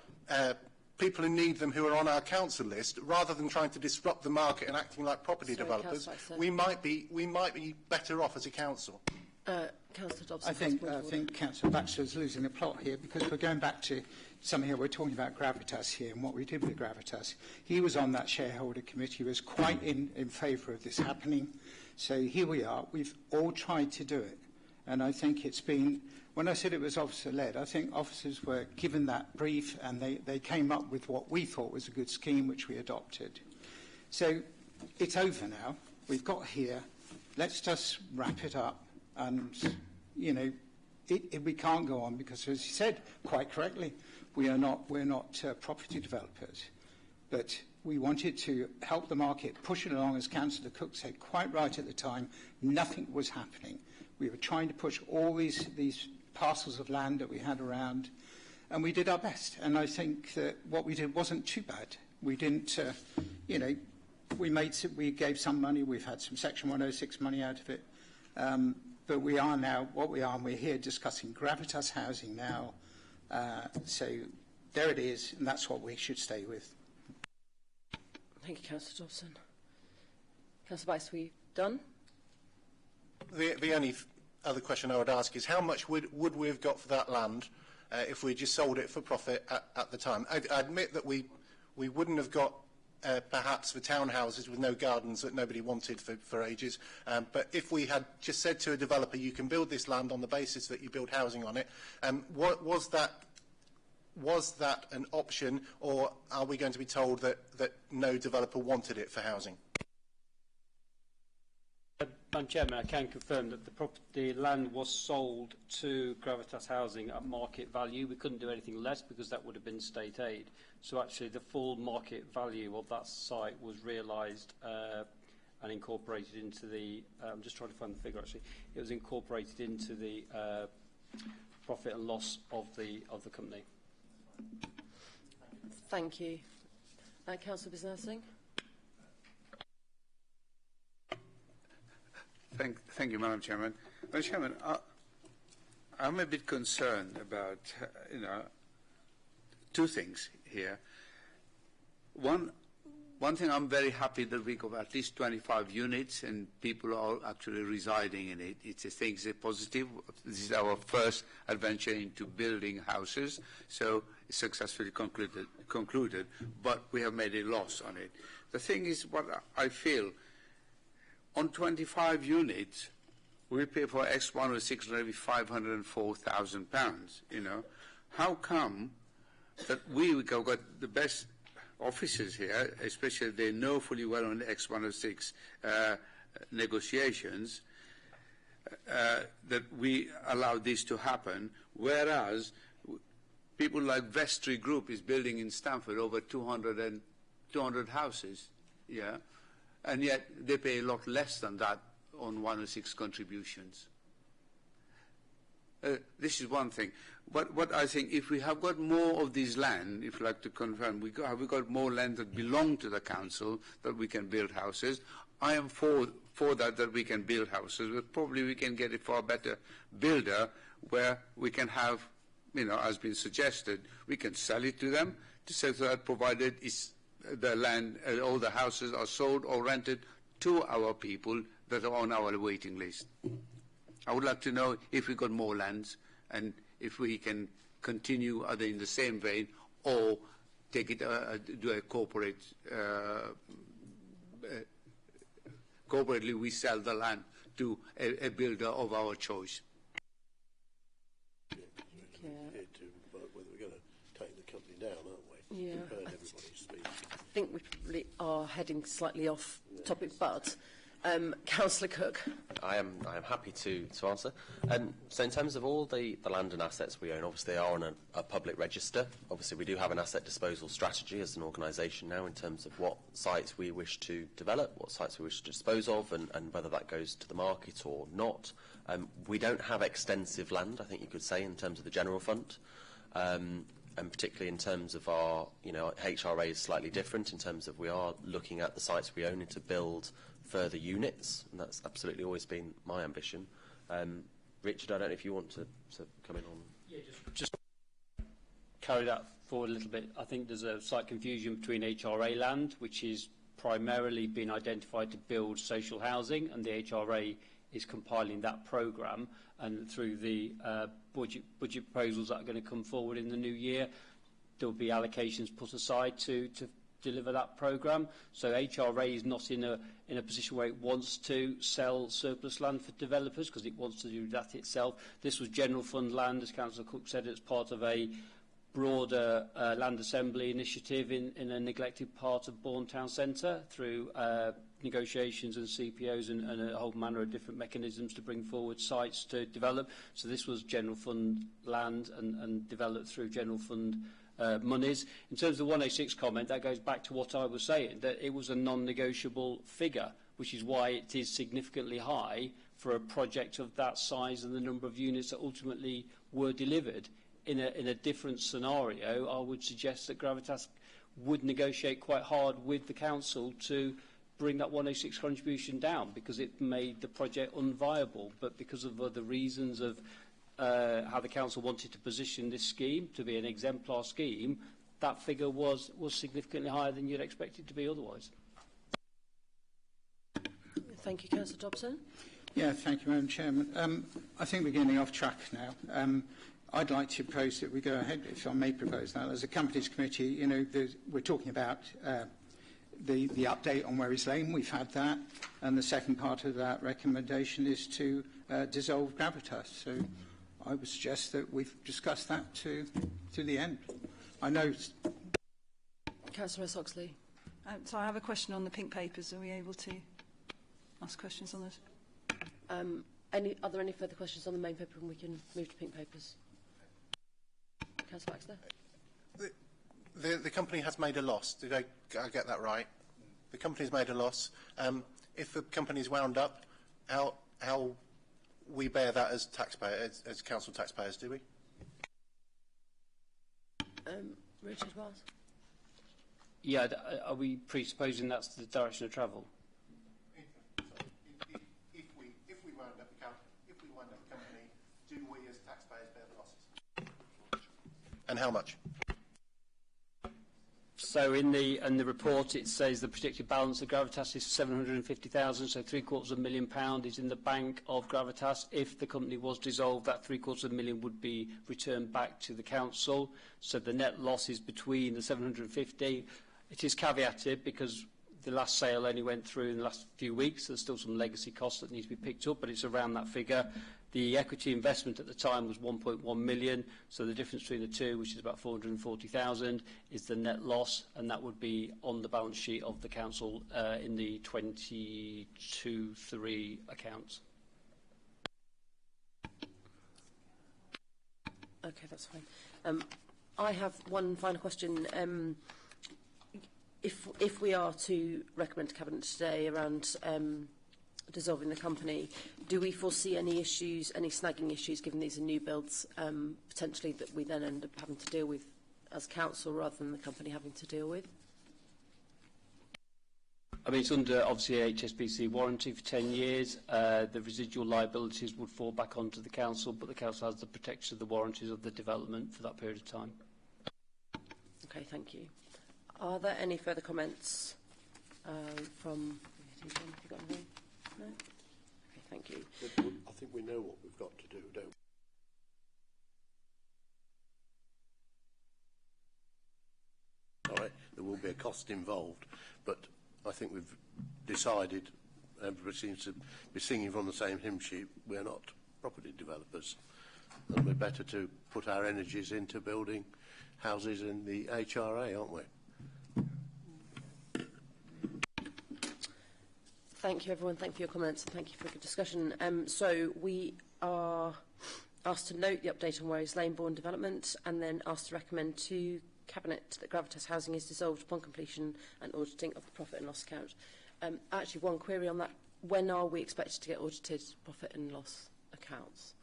Speaker 5: people who need them, who are on our council list, rather than trying to disrupt the market and acting like property developers, we might be better off as a council.
Speaker 1: Councillor Dobson.
Speaker 15: I think Councillor Baxter is losing the plot here, because we're going back to something here. We're talking about Gravitas here and what we did with Gravitas. He was on that shareholder committee. He was quite in favour of this happening. So here we are. We've all tried to do it. And I think it's been, when I said it was officer-led, I think officers were given that brief and they came up with what we thought was a good scheme, which we adopted. So it's over now. We've got here. Let's just wrap it up. And, we can't go on because, as you said quite correctly, we're not property developers. But we wanted to help the market, push it along, as Councillor Cook said quite right at the time. Nothing was happening. We were trying to push all these parcels of land that we had around, and we did our best. And I think that what we did wasn't too bad. We didn't, we gave some money. We've had some Section 106 money out of it. But we are now what we are, and we're here discussing Gravitas housing now. So there it is, and that's what we should stay with.
Speaker 1: Thank you, Councillor Dawson. Councillor Bice, we done?
Speaker 5: The only other question I would ask is how much would we have got for that land if we just sold it for profit at the time? I admit that we wouldn't have got perhaps for townhouses with no gardens that nobody wanted for ages, but if we had just said to a developer, you can build this land on the basis that you build housing on it, was that an option, or are we going to be told that no developer wanted it for housing?
Speaker 13: Madam Chairman, I can confirm that the land was sold to Gravitas Housing at market value. We couldn't do anything less because that would have been state aid. So actually the full market value of that site was realised and incorporated into the, I'm just trying to find the figure actually, it was incorporated into the profit and loss of the company.
Speaker 1: Thank you. Councillor Bisnassing.
Speaker 10: Thank you, Madam Chairman. Madam Chairman, I'm a bit concerned about, two things here. One thing, I'm very happy that we got at least 25 units and people are actually residing in it. It's a positive. This is our first adventure into building houses, so it's successfully concluded, but we have made a loss on it. The thing is, what I feel, on 25 units, we pay for X106 maybe £504,000. How come that we got the best officers here, especially they know fully well on the X106 negotiations, that we allow this to happen, whereas people like Vestry Group is building in Stamford over 200 houses, yeah, and yet they pay a lot less than that on 106 contributions. This is one thing. What I think, if we have got more of this land, if you like to confirm, have we got more land that belong to the council that we can build houses? I am for that we can build houses, but probably we can get a far better builder where we can have, as been suggested, we can sell it to them, to say that provided the land, all the houses are sold or rented to our people that are on our waiting list. I would like to know if we got more lands and if we can continue either in the same vein or take it, do a corporate, corporately we sell the land to a builder of our choice.
Speaker 11: Whether we're going to take the company down, aren't we?
Speaker 1: Yeah.
Speaker 11: We've heard everybody speak.
Speaker 1: I think we probably are heading slightly off topic, but Councillor Cook.
Speaker 3: I am happy to answer. So in terms of all the land and assets we own, obviously they are on a public register. Obviously we do have an asset disposal strategy as an organisation now in terms of what sites we wish to develop, what sites we wish to dispose of, and whether that goes to the market or not. We don't have extensive land, I think you could say, in terms of the general fund. And particularly in terms of our, HRA is slightly different in terms of we are looking at the sites we own to build further units, and that's absolutely always been my ambition. Richard, I don't know if you want to come in on...
Speaker 13: Yeah, just carry that forward a little bit. I think there's a slight confusion between HRA land, which is primarily been identified to build social housing, and the HRA is compiling that programme, and through the budget proposals that are going to come forward in the new year, there will be allocations put aside to deliver that programme. So HRA is not in a position where it wants to sell surplus land for developers because it wants to do that itself. This was general fund land, as Councillor Cook said, it's part of a broader land assembly initiative in a neglected part of Bourne Town Centre through negotiations and CPOs and a whole manner of different mechanisms to bring forward sites to develop. So this was general fund land and developed through general fund monies. In terms of the 106 comment, that goes back to what I was saying, that it was a non-negotiable figure, which is why it is significantly high for a project of that size and the number of units that ultimately were delivered. In a different scenario, I would suggest that Gravitas would negotiate quite hard with the council to bring that 106 contribution down because it made the project unviable. But because of other reasons of how the council wanted to position this scheme to be an exemplar scheme, that figure was significantly higher than you'd expect it to be otherwise.
Speaker 1: Thank you, Councillor Dobson.
Speaker 15: Yeah, thank you, Madam Chairman. I think we're getting off track now. I'd like to propose that we go ahead, if I may propose that. As a Companies Committee, you know, we're talking about the update on Wherries Lane. We've had that. And the second part of that recommendation is to dissolve Gravitas. So I would suggest that we've discussed that to the end. I know...
Speaker 1: Councillor Ross-Oxley.
Speaker 4: So I have a question on the pink papers. Are we able to ask questions on this?
Speaker 1: Are there any further questions on the main paper, and we can move to pink papers? Councillor Baxter.
Speaker 5: The company has made a loss. Did I get that right? The company's made a loss. If the company's wound up, how we bear that as taxpayers, as council taxpayers, do we?
Speaker 1: Richard Wells.
Speaker 13: Yeah, are we presupposing that's the direction of travel?
Speaker 5: If we wound up the company, do we as taxpayers bear the losses? And how much?
Speaker 13: So in the report it says the predicted balance of Gravitas is 750,000, so £750,000 is in the bank of Gravitas. If the company was dissolved, that £750,000 would be returned back to the council. So the net loss is between the 750. It is caveated because the last sale only went through in the last few weeks. So there's still some legacy costs that need to be picked up, but it's around that figure. The equity investment at the time was 1.1 million, so the difference between the two, which is about 440,000, is the net loss, and that would be on the balance sheet of the council in the 22-3 accounts.
Speaker 1: Okay, that's fine. I have one final question. If we are to recommend to Cabinet today around dissolving the company, do we foresee any issues, any snagging issues, given these are new builds, potentially that we then end up having to deal with as council rather than the company having to deal with?
Speaker 13: I mean, it's under, obviously, a HSBC warranty for 10 years. The residual liabilities would fall back onto the council, but the council has the protection of the warranties of the development for that period of time.
Speaker 1: Okay, thank you. Are there any further comments from... Have you got anything? No? Okay, thank you.
Speaker 11: I think we know what we've got to do, don't we? All right, there will be a cost involved, but I think we've decided, everybody seems to be singing from the same hymn sheet, we're not property developers. And we're better to put our energies into building houses in the HRA, aren't we?
Speaker 1: Thank you, everyone. Thank you for your comments and thank you for a good discussion. So we are asked to note the update on Wherries Lane Bourne development and then asked to recommend to Cabinet that Gravitas Housing is dissolved upon completion and auditing of the profit and loss account. Actually, one query on that. When are we expected to get audited profit and loss accounts?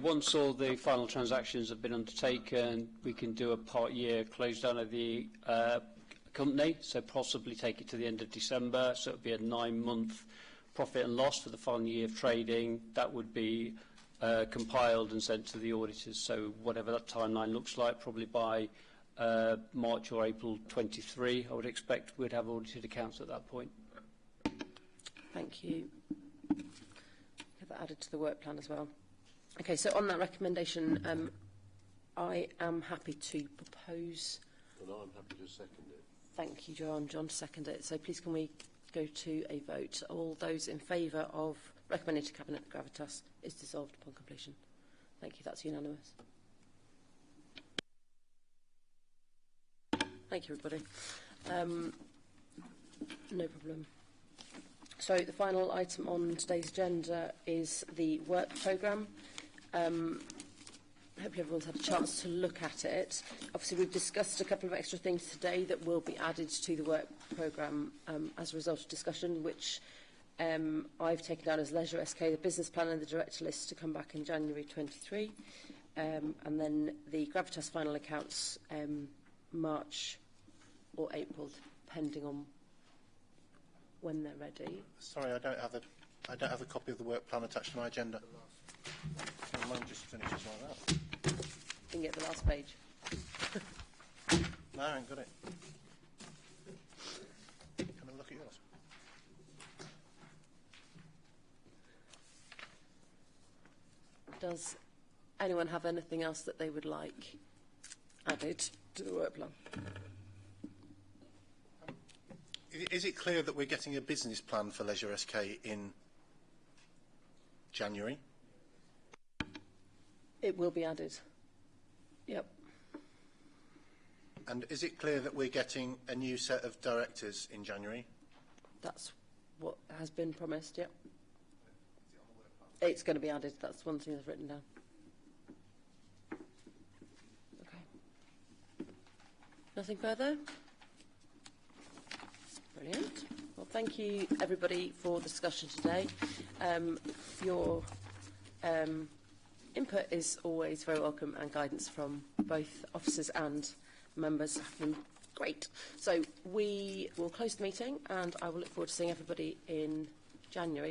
Speaker 13: Once all the final transactions have been undertaken, we can do a part-year close-down of the company, so possibly take it to the end of December, so it would be a 9-month profit and loss for the final year of trading. That would be compiled and sent to the auditors, so whatever that timeline looks like, probably by March or April 23, I would expect we'd have audited accounts at that point.
Speaker 1: Thank you. Get that added to the work plan as well. Okay, so on that recommendation, I am happy to propose...
Speaker 11: And I'm happy to second it.
Speaker 1: Thank you, John. John to second it. So please can we go to a vote? All those in favour of recommending to Cabinet that Gravitas is dissolved upon completion? Thank you. That's unanimous. Thank you, everybody. No problem. So the final item on today's agenda is the work programme. Hopefully everyone's had a chance to look at it. Obviously, we've discussed a couple of extra things today that will be added to the work programme as a result of discussion, which I've taken down as Leisure SK, the business plan and the director list to come back in January 23, and then the Gravitas final accounts March or April, depending on when they're ready.
Speaker 5: Sorry, I don't have a copy of the work plan attached to my agenda. Mine just finishes like that.
Speaker 1: You can get the last page.
Speaker 5: No, I ain't got it. Can I look at yours?
Speaker 1: Does anyone have anything else that they would like added to the work plan?
Speaker 5: Is it clear that we're getting a business plan for Leisure SK in January?
Speaker 1: It will be added. Yep.
Speaker 5: And is it clear that we're getting a new set of directors in January?
Speaker 1: That's what has been promised, yep. It's going to be added. That's one thing I've written down. Okay. Nothing further? Brilliant. Well, thank you, everybody, for the discussion today. Your input is always very welcome, and guidance from both officers and members have been great. So we will close the meeting, and I will look forward to seeing everybody in January.